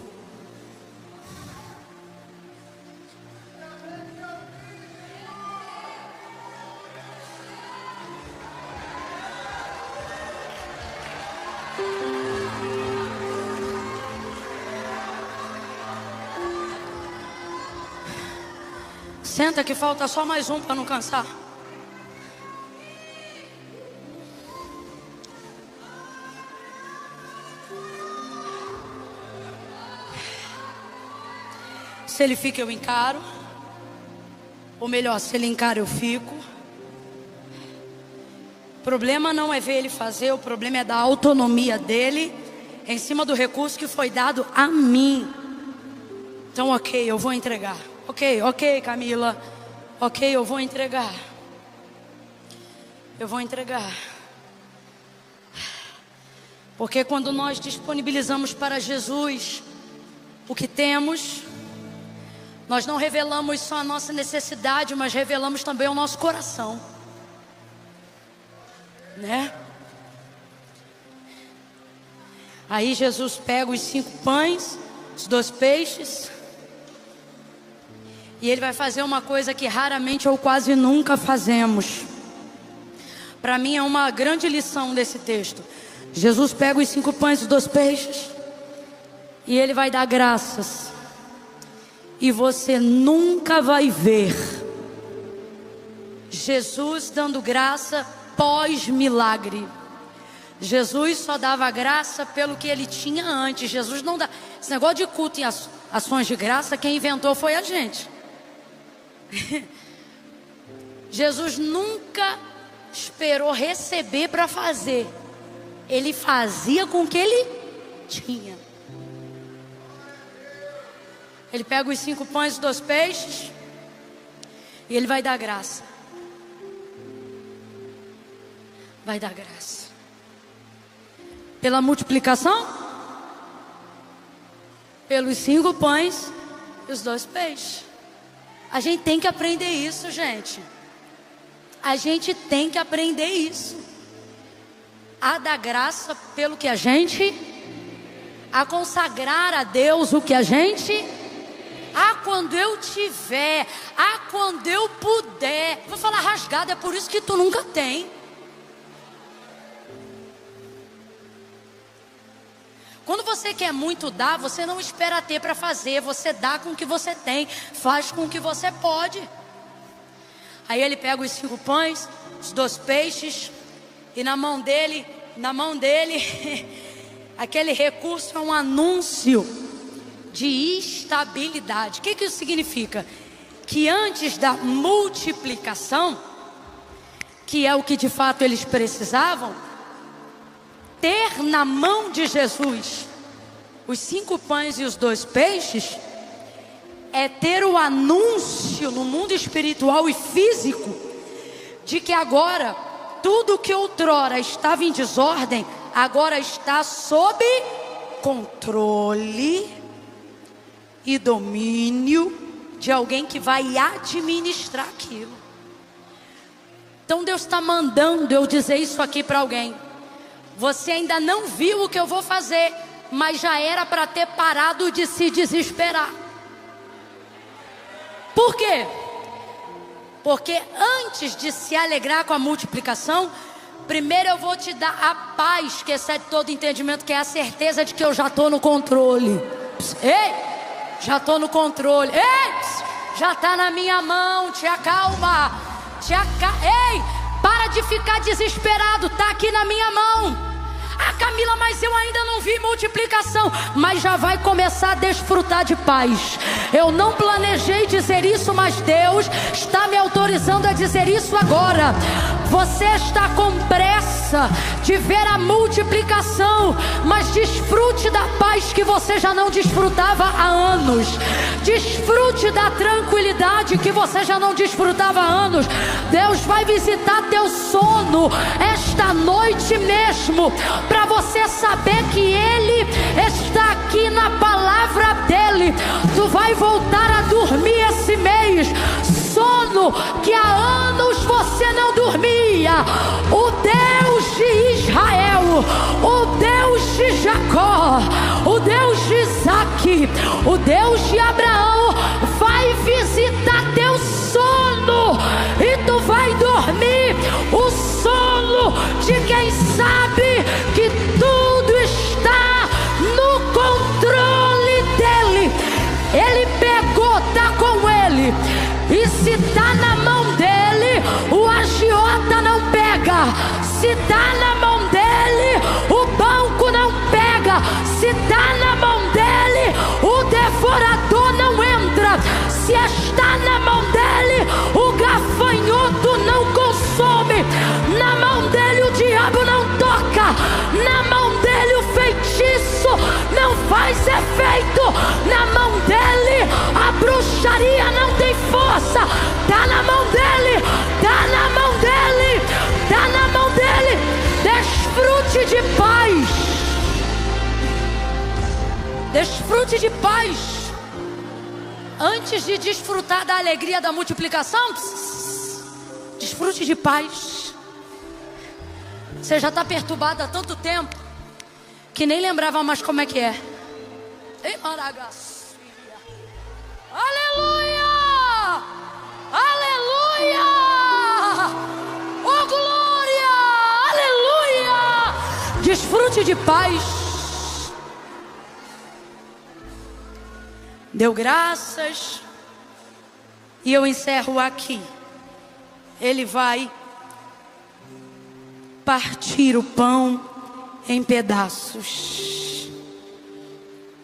Senta que falta só mais um para não cansar. Se ele fica, eu encaro. Ou melhor, se ele encara, eu fico. O problema não é ver ele fazer, o problema é da autonomia dele em cima do recurso que foi dado a mim. Então, ok, eu vou entregar. Ok, Camila. Ok, eu vou entregar. Eu vou entregar. Porque quando nós disponibilizamos para Jesus o que temos, nós não revelamos só a nossa necessidade, mas revelamos também o nosso coração, né? Aí Jesus pega os 5 pães, os 2 peixes, e ele vai fazer uma coisa que raramente ou quase nunca fazemos. Para mim é uma grande lição desse texto. Jesus pega os 5 pães e os 2 peixes, e ele vai dar graças. E você nunca vai ver Jesus dando graça pós-milagre. Jesus só dava graça pelo que ele tinha antes. Jesus não dá. Esse negócio de culto e ações de graça, quem inventou foi a gente. Jesus nunca esperou receber para fazer. Ele fazia com o que ele tinha. Ele pega os 5 pães e 2 peixes, e ele vai dar graça. Vai dar graça. Pela multiplicação, pelos 5 pães e os 2 peixes. A gente tem que aprender isso, gente. A gente tem que aprender isso. A dar graça pelo que a gente, a consagrar a Deus o que a gente, quando eu tiver, quando eu puder. Vou falar rasgado, é por isso que tu nunca tem. Quando você quer muito dar, você não espera ter para fazer. Você dá com o que você tem, faz com o que você pode. Aí ele pega os 5 pães, os 2 peixes, e na mão dele, aquele recurso é um anúncio de estabilidade. O que isso significa? Que antes da multiplicação, que é o que de fato eles precisavam, ter na mão de Jesus os 5 pães e os 2 peixes é ter o anúncio no mundo espiritual e físico de que agora tudo que outrora estava em desordem, agora está sob controle e domínio de alguém que vai administrar aquilo. Então Deus está mandando eu dizer isso aqui para alguém. Você ainda não viu o que eu vou fazer, mas já era para ter parado de se desesperar. Por quê? Porque antes de se alegrar com a multiplicação, primeiro eu vou te dar a paz que excede todo entendimento, que é a certeza de que eu já estou no controle. Ei, já estou no controle. Ei, já está na minha mão, te acalma. Ei, para de ficar desesperado, está aqui na minha mão. Ah, Camila, mas eu ainda não vi multiplicação. Mas já vai começar a desfrutar de paz. Eu não planejei dizer isso, mas Deus está me autorizando a dizer isso agora. Você está com pressa de ver a multiplicação, mas desfrute da paz que você já não desfrutava há anos. Desfrute da tranquilidade que você já não desfrutava há anos. Deus vai visitar teu sono esta noite mesmo, para você saber que Ele está aqui na palavra dEle. Tu vai voltar a dormir esse mês, sono que há anos você não dormia. O Deus de Israel, o Deus de Jacó, o Deus de Isaac, o Deus de Abraão vai visitar teu sono, e tu vai dormir o sono de quem sabe que tudo está no controle dEle. Ele pegou, tá com Ele, e se tá na mão dEle, o agiota não pega. Se tá na mão dEle, o banco não pega. Se tá na mão dEle, o devorador não entra. Se está na mão dEle, o gafanhoto não consome. Na mão dEle o diabo não toca. Na mão dEle o feitiço não faz efeito. Na mão dEle a bruxaria não tem força. Tá na mão dEle, tá na mão dEle, tá na mão dEle. Desfrute de paz. Desfrute de paz. Antes de desfrutar da alegria da multiplicação, desfrute de paz. Você já está perturbado há tanto tempo que nem lembrava mais como é que é. Ei, Maragacia. Aleluia! Aleluia! Oh, glória! Aleluia! Desfrute de paz. Deu graças. E eu encerro aqui. Ele vai partir o pão em pedaços.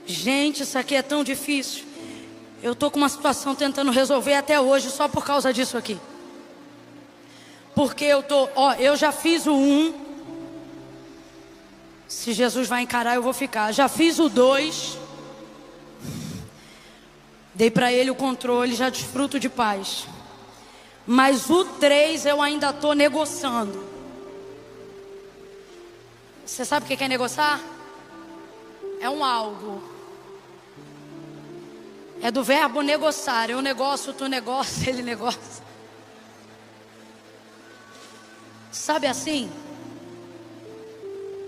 Gente, isso aqui é tão difícil. Eu estou com uma situação tentando resolver até hoje só por causa disso aqui. Porque eu já fiz o 1. Se Jesus vai encarar, eu vou ficar. Já fiz o 2. Dei para ele o controle, já desfruto de paz. Mas o 3 eu ainda estou negociando. Você sabe o que é negociar? É um algo. É do verbo negociar. Eu negocio, tu negocia, ele negocia. Sabe assim?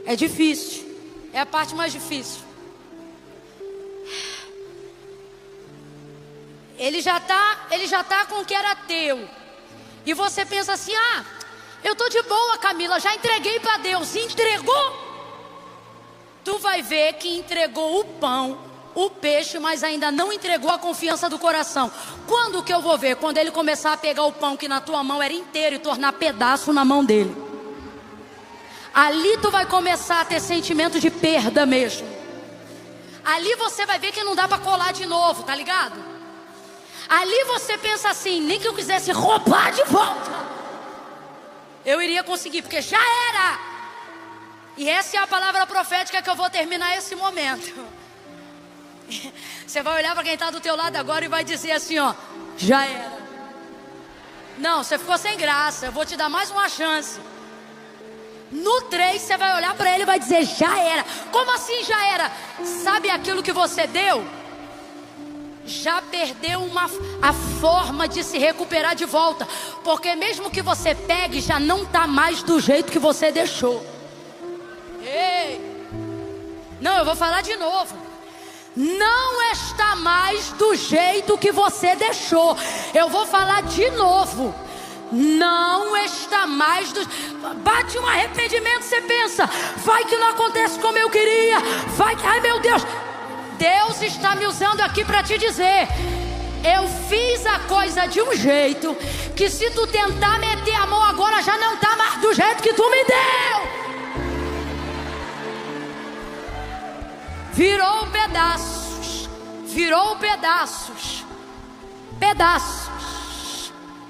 É difícil. É a parte mais difícil. Ele já tá com o que era teu. E você pensa assim: ah, eu tô de boa, Camila, já entreguei para Deus. Entregou? Tu vai ver que entregou o pão, o peixe, mas ainda não entregou a confiança do coração. Quando que eu vou ver? Quando ele começar a pegar o pão que na tua mão era inteiro e tornar pedaço na mão dele. Ali tu vai começar a ter sentimento de perda mesmo. Ali você vai ver que não dá para colar de novo, tá ligado? Ali você pensa assim: nem que eu quisesse roubar de volta, eu iria conseguir, porque já era. E essa é a palavra profética que eu vou terminar esse momento. Você vai olhar para quem está do teu lado agora e vai dizer assim, ó, já era. Não, você ficou sem graça, eu vou te dar mais uma chance. No 3 você vai olhar para ele e vai dizer, já era. Como assim já era? Sabe aquilo que você deu? Já perdeu a forma de se recuperar de volta. Porque mesmo que você pegue, já não está mais do jeito que você deixou. Ei! Não, eu vou falar de novo. Não está mais do jeito que você deixou. Eu vou falar de novo. Não está mais do... Bate um arrependimento, você pensa, vai que não acontece como eu queria, vai que... Ai meu Deus, Deus está me usando aqui para te dizer, eu fiz a coisa de um jeito, que se tu tentar meter a mão agora, já não está mais do jeito que tu me deu. Virou pedaços, virou pedaços, pedaços.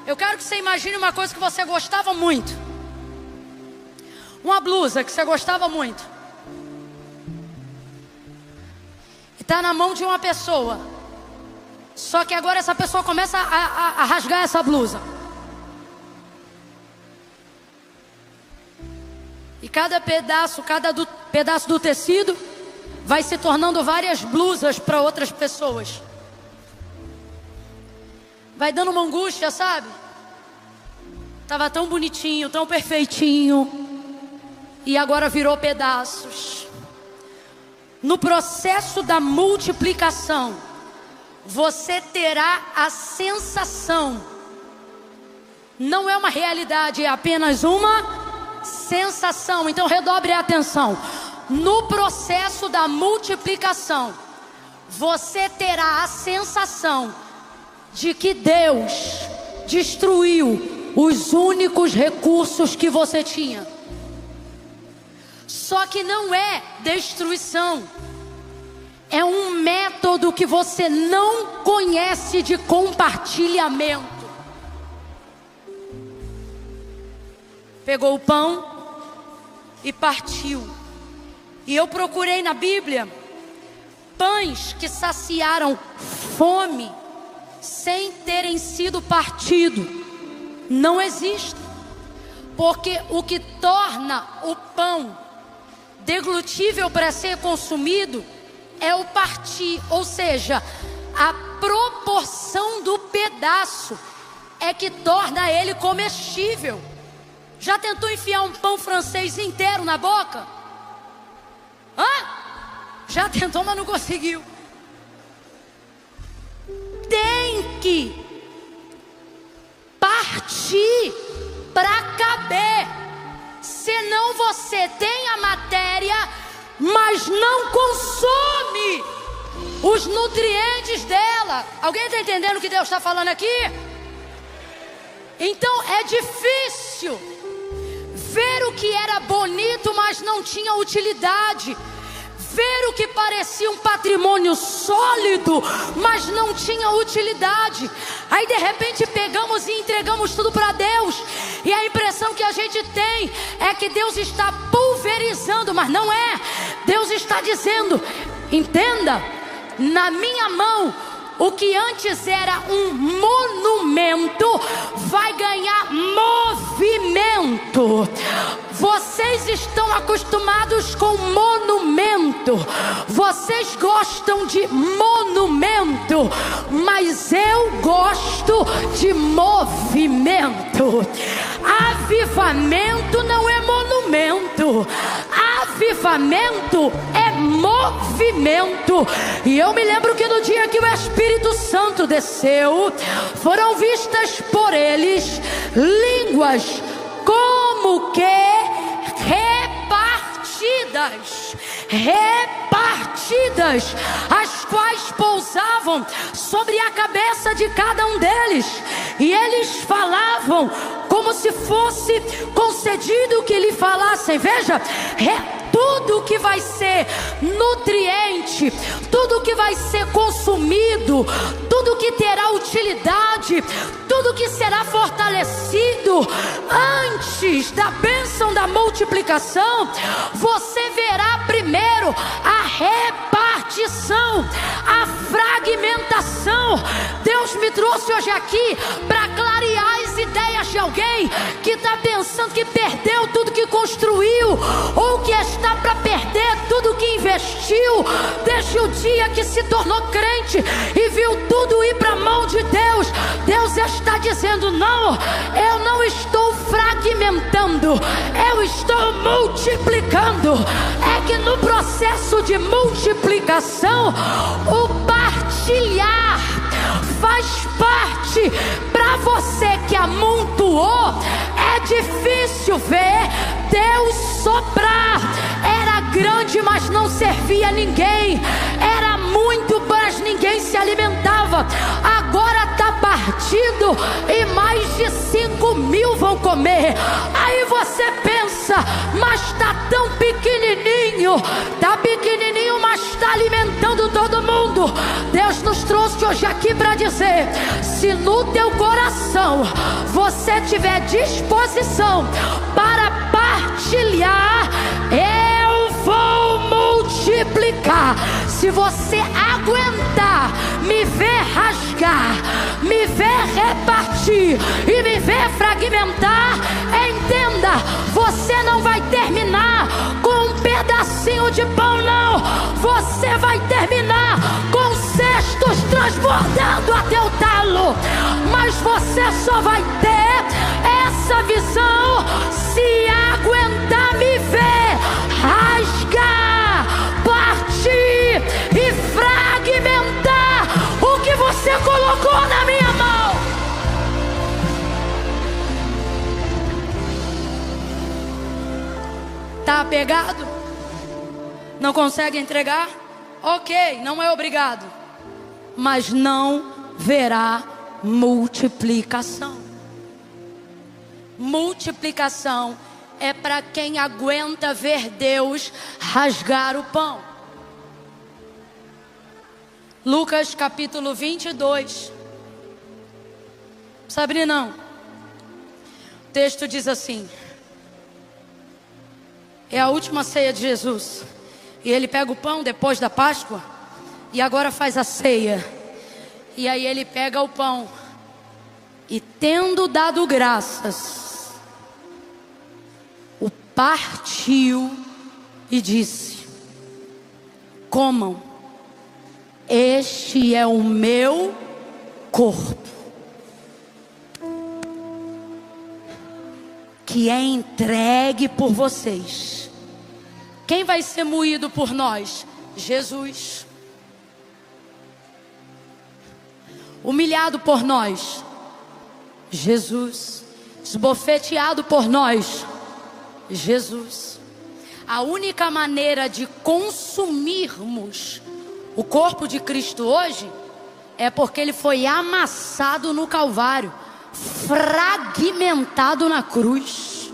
Eu quero que você imagine uma coisa que você gostava muito. Uma blusa que você gostava muito. E está na mão de uma pessoa. Só que agora essa pessoa começa a rasgar essa blusa. E cada pedaço do tecido vai se tornando várias blusas para outras pessoas. Vai dando uma angústia, sabe? Tava tão bonitinho, tão perfeitinho, e agora virou pedaços. No processo da multiplicação, você terá a sensação, não é uma realidade, é apenas uma sensação. Então redobre a atenção. No processo da multiplicação, você terá a sensação de que Deus destruiu os únicos recursos que você tinha. Só que não é destruição, é um método que você não conhece de compartilhamento. Pegou o pão e partiu. E eu procurei na Bíblia pães que saciaram fome sem terem sido partido. Não existe. Porque o que torna o pão deglutível para ser consumido é o partir, ou seja, a proporção do pedaço é que torna ele comestível. Já tentou enfiar um pão francês inteiro na boca? Já tentou, mas não conseguiu. Tem que partir para caber, senão você tem a matéria, mas não consome os nutrientes dela. Alguém está entendendo o que Deus está falando aqui? Então é difícil ver o que era bonito, mas não tinha utilidade. Ver o que parecia um patrimônio sólido, mas não tinha utilidade. Aí de repente pegamos e entregamos tudo para Deus, e a impressão que a gente tem é que Deus está pulverizando, mas não é. Deus está dizendo, entenda, na minha mão, o que antes era um monumento vai ganhar movimento. Vocês estão acostumados com monumento, vocês gostam de monumento, mas eu gosto de movimento. Avivamento não é monumento, avivamento é movimento. E eu me lembro que no dia que o Espírito Santo desceu, foram vistas por eles línguas como que repartidas, as quais pousavam sobre a cabeça de cada um deles, e eles falavam com como se fosse concedido que lhe falassem. Veja, tudo que vai ser nutriente, tudo que vai ser consumido, tudo que terá utilidade, tudo que será fortalecido antes da bênção da multiplicação, você verá primeiro a repartição, a fragmentação. Deus me trouxe hoje aqui para clarear as ideias de alguém que está pensando que perdeu tudo que construiu, ou que está para perder tudo que investiu desde o dia que se tornou crente e viu tudo ir para a mão de Deus. Deus está dizendo: não, eu não estou fragmentando, eu estou multiplicando. É que no processo de multiplicação, o partilhar faz parte. Para você que amontoou, é difícil ver Deus soprar. Era grande, mas não servia a ninguém. Era muito, mas ninguém se alimentava. Agora está partido e mais de 5.000 vão comer. Aí você pensa: mas está tão pequenininho. Está pequenininho, mas está alimentando todo mundo. Deus nos trouxe hoje aqui para dizer: se no teu coração você tiver disposição para partilhar, eu vou multiplicar. Se você aguentar me ver rasgar, me ver repartir e me ver fragmentar, entenda, você não vai terminar com um pedacinho de pão, não. Você vai terminar com cestos transbordando até o talo. Mas você só vai ter essa visão se aguentar me ver rasgar, partir e fragmentar o que você colocou na minha mão. Tá apegado? Não consegue entregar? Ok, não é obrigado. Mas não verá multiplicação. Multiplicação é para quem aguenta ver Deus rasgar o pão. Lucas capítulo 22. Sabe não? O texto diz assim: é a última ceia de Jesus. E ele pega o pão depois da Páscoa e agora faz a ceia. E aí ele pega o pão e, tendo dado graças, o partiu e disse: comam, este é o meu corpo, que é entregue por vocês. Quem vai ser moído por nós? Jesus. Humilhado por nós? Jesus. Esbofeteado por nós? Jesus. A única maneira de consumirmos o corpo de Cristo hoje é porque ele foi amassado no Calvário, fragmentado na cruz.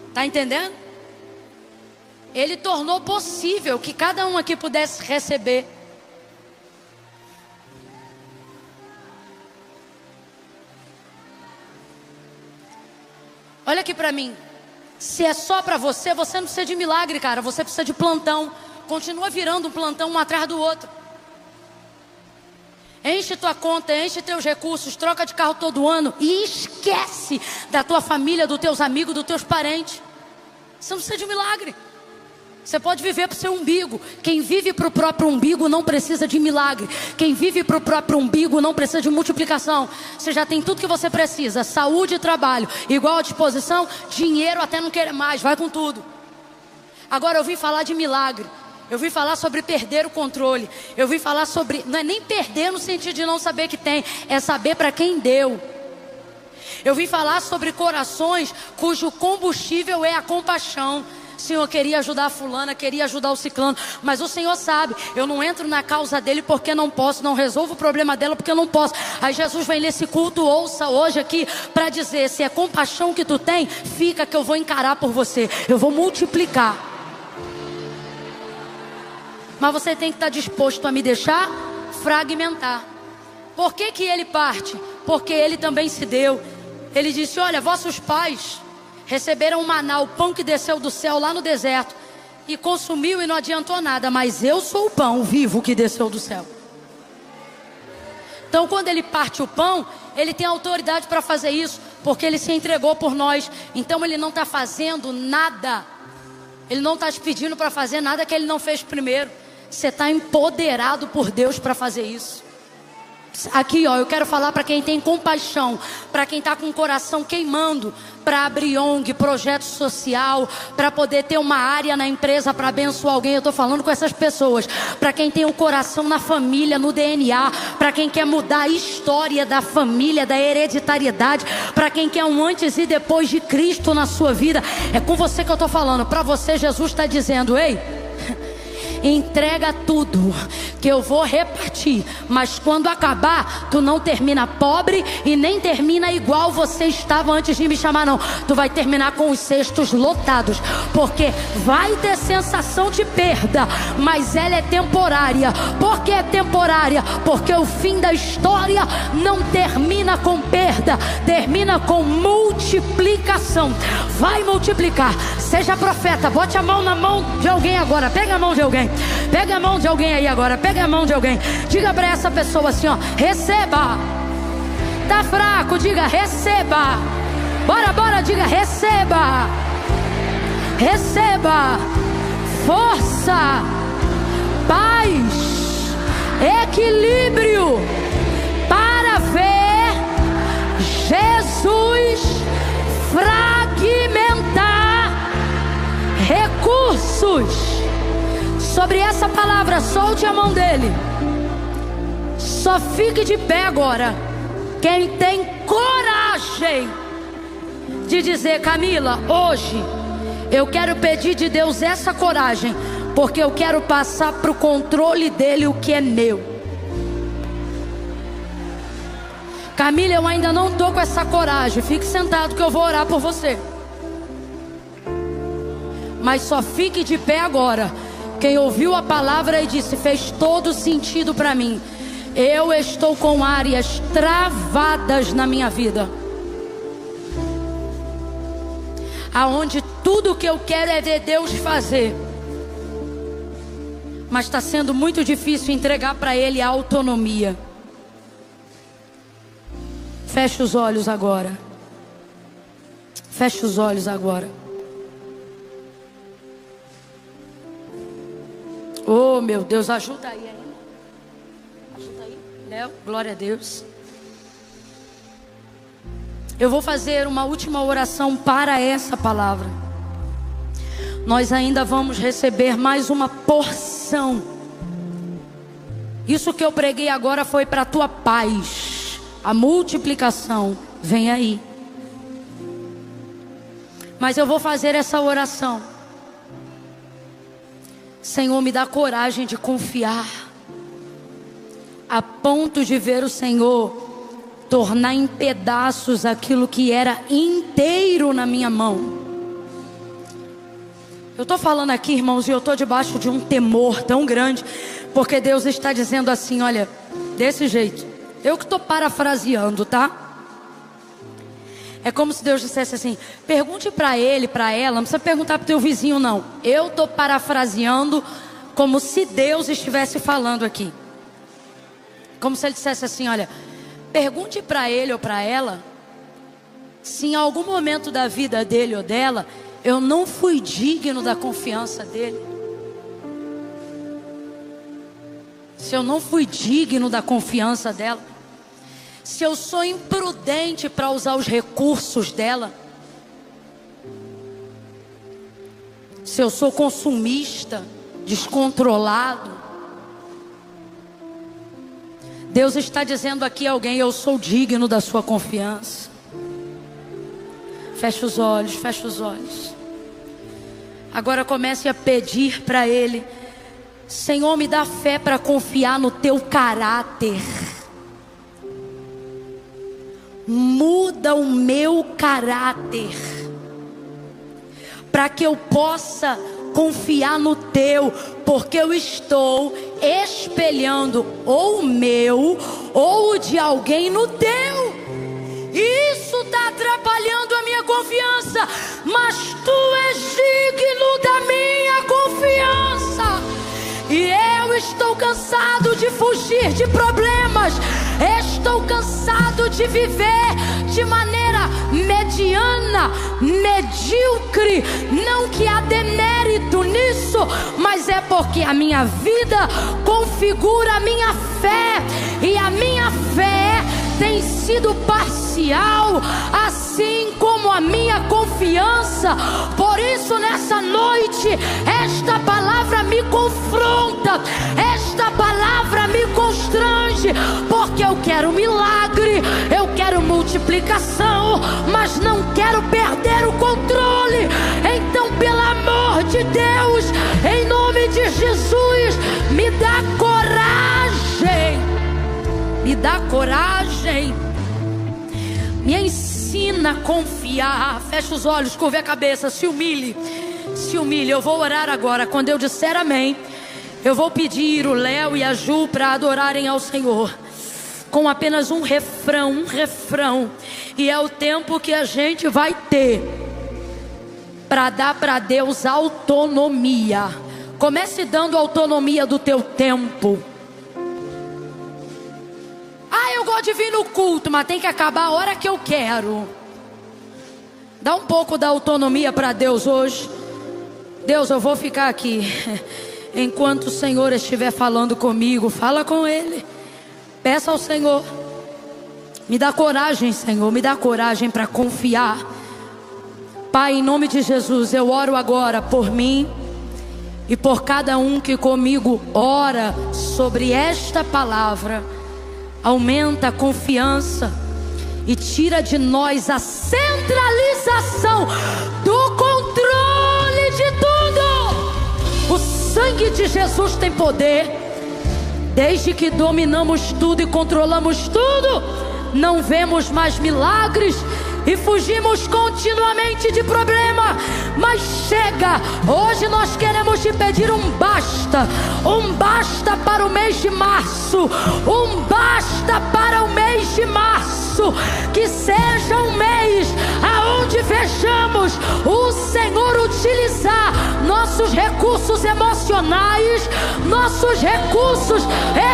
Está entendendo? Ele tornou possível que cada um aqui pudesse receber. Olha aqui para mim. Se é só para você, você não precisa de milagre, cara. Você precisa de plantão. Continua virando um plantão um atrás do outro. Enche tua conta, enche teus recursos, troca de carro todo ano e esquece da tua família, dos teus amigos, dos teus parentes. Você não precisa de milagre. Você pode viver para o seu umbigo. Quem vive para o próprio umbigo não precisa de milagre. Quem vive para o próprio umbigo não precisa de multiplicação. Você já tem tudo que você precisa: saúde e trabalho, igual à disposição, dinheiro até não querer mais, vai com tudo. Agora eu vim falar de milagre. Eu vim falar sobre perder o controle. Eu vim falar sobre, não é nem perder no sentido de não saber que tem, é saber para quem deu. Eu vim falar sobre corações cujo combustível é a compaixão. Senhor, queria ajudar a fulana, queria ajudar o ciclano, mas o Senhor sabe, eu não entro na causa dele porque não posso, não resolvo o problema dela porque eu não posso. Aí Jesus vem nesse culto, ouça hoje aqui, para dizer, se é compaixão que tu tem, fica que eu vou encarar por você, eu vou multiplicar. Mas você tem que estar disposto a me deixar fragmentar. Por que que ele parte? Porque ele também se deu. Ele disse, olha, vossos pais receberam o maná, o pão que desceu do céu lá no deserto, e consumiu e não adiantou nada, mas eu sou o pão vivo que desceu do céu. Então quando ele parte o pão, ele tem autoridade para fazer isso, porque ele se entregou por nós. Então ele não está fazendo nada, ele não está te pedindo para fazer nada que ele não fez primeiro. Você está empoderado por Deus para fazer isso. Aqui ó, eu quero falar para quem tem compaixão, para quem está com o coração queimando, para abrir ONG, projeto social, para poder ter uma área na empresa para abençoar alguém. Eu estou falando com essas pessoas, para quem tem o coração na família, no DNA, para quem quer mudar a história da família, da hereditariedade, para quem quer um antes e depois de Cristo na sua vida. É com você que eu estou falando. Para você Jesus está dizendo, ei, entrega tudo que eu vou repartir, mas quando acabar, tu não termina pobre e nem termina igual você estava antes de me chamar, não. Tu vai terminar com os cestos lotados, porque vai ter sensação de perda, mas ela é temporária. Por que é temporária? Porque o fim da história não termina com perda, termina com multiplicação. Vai multiplicar. Seja profeta, bote a mão na mão de alguém agora, pega a mão de alguém, pega a mão de alguém aí agora, pega a mão de alguém, diga para essa pessoa assim, ó, receba. Tá fraco, diga receba. Bora, bora, diga receba. Receba força, paz, equilíbrio para ver Jesus fragmentar recursos. Sobre essa palavra, solte a mão dele. Só fique de pé agora quem tem coragem de dizer, Camila, hoje eu quero pedir de Deus essa coragem, porque eu quero passar para o controle dele o que é meu. Camila, eu ainda não estou com essa coragem. Fique sentado que eu vou orar por você. Mas só fique de pé agora quem ouviu a palavra e disse, fez todo sentido para mim. Eu estou com áreas travadas na minha vida, aonde tudo que eu quero é ver Deus fazer, mas está sendo muito difícil entregar para Ele a autonomia. Feche os olhos agora. Feche os olhos agora. Oh meu Deus, ajuda aí ainda. Ajuda aí, Léo, glória a Deus. Eu vou fazer uma última oração para essa palavra. Nós ainda vamos receber mais uma porção. Isso que eu preguei agora foi para a tua paz. A multiplicação vem aí. Mas eu vou fazer essa oração. Senhor, me dá coragem de confiar, a ponto de ver o Senhor tornar em pedaços aquilo que era inteiro na minha mão. Eu estou falando aqui, irmãos, e eu estou debaixo de um temor tão grande, porque Deus está dizendo assim, olha, desse jeito. Eu que estou parafraseando, tá? É como se Deus dissesse assim, pergunte para ele, para ela, não precisa perguntar para o teu vizinho não. Eu estou parafraseando como se Deus estivesse falando aqui. Como se ele dissesse assim, olha, pergunte para ele ou para ela, se em algum momento da vida dele ou dela, eu não fui digno da confiança dele. Se eu não fui digno da confiança dela. Se eu sou imprudente para usar os recursos dela. Se eu sou consumista, descontrolado. Deus está dizendo aqui a alguém, eu sou digno da sua confiança. Fecha os olhos, fecha os olhos. Agora comece a pedir para Ele: Senhor, me dá fé para confiar no Teu caráter. Muda o meu caráter, para que eu possa confiar no Teu, porque eu estou espelhando ou o meu ou o de alguém no Teu. Isso está atrapalhando a minha confiança, mas Tu és digno da minha confiança. E eu estou cansado de fugir de problemas. Estou cansado de viver de maneira mediana, medíocre. Não que há demérito nisso, mas é porque a minha vida configura a minha fé. E a minha fé tem sido parcial, assim como a minha confiança. Por isso nessa noite, esta palavra me confronta, esta palavra me constrange, porque eu quero milagre, eu quero multiplicação, mas não quero perder o controle. Então, pelo amor de Deus, em nome de Jesus, me dá coragem, me dá coragem, me ensina a confiar. Fecha os olhos, curva a cabeça, se humilhe, se humilhe. Eu vou orar agora. Quando eu disser amém, eu vou pedir o Léo e a Ju para adorarem ao Senhor com apenas um refrão, e é o tempo que a gente vai ter para dar para Deus autonomia. Comece dando autonomia do teu tempo. Eu gosto de vir no culto, mas tem que acabar a hora que eu quero. Dá um pouco da autonomia para Deus hoje. Deus, eu vou ficar aqui enquanto o Senhor estiver falando comigo. Fala com Ele. Peça ao Senhor. Me dá coragem, Senhor. Me dá coragem para confiar. Pai, em nome de Jesus, eu oro agora por mim e por cada um que comigo ora sobre esta palavra. Aumenta a confiança e tira de nós a centralização do controle de tudo. O sangue de Jesus tem poder. Desde que dominamos tudo e controlamos tudo, não vemos mais milagres e fugimos continuamente de problema. Mas chega, hoje nós queremos te pedir um basta para o mês de março, um basta para o mês de março, que seja um mês aonde vejamos o Senhor utilizar nossos recursos emocionais, nossos recursos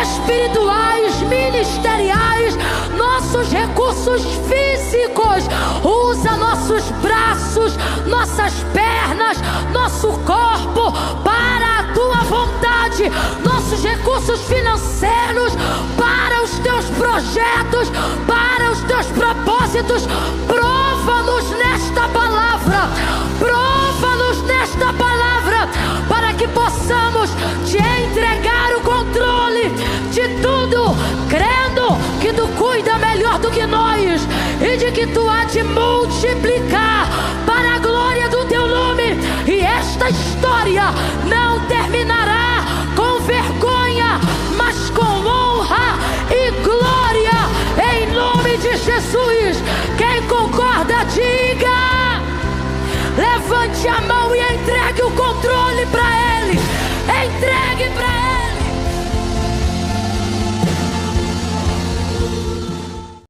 espirituais, ministeriais, nossos recursos físicos. Usa nossos braços, nossas pernas, nosso corpo para a tua vontade, nossos recursos financeiros para os teus projetos, para os teus propósitos. Prova-nos nesta palavra, prova-nos nesta palavra, para que possamos te entregar o controle de tudo, crendo que tu cuida melhor do que nós e de que tu há de multiplicar para a glória do teu nome. E esta história não terminará com vergonha, mas com honra e glória, em nome de Jesus.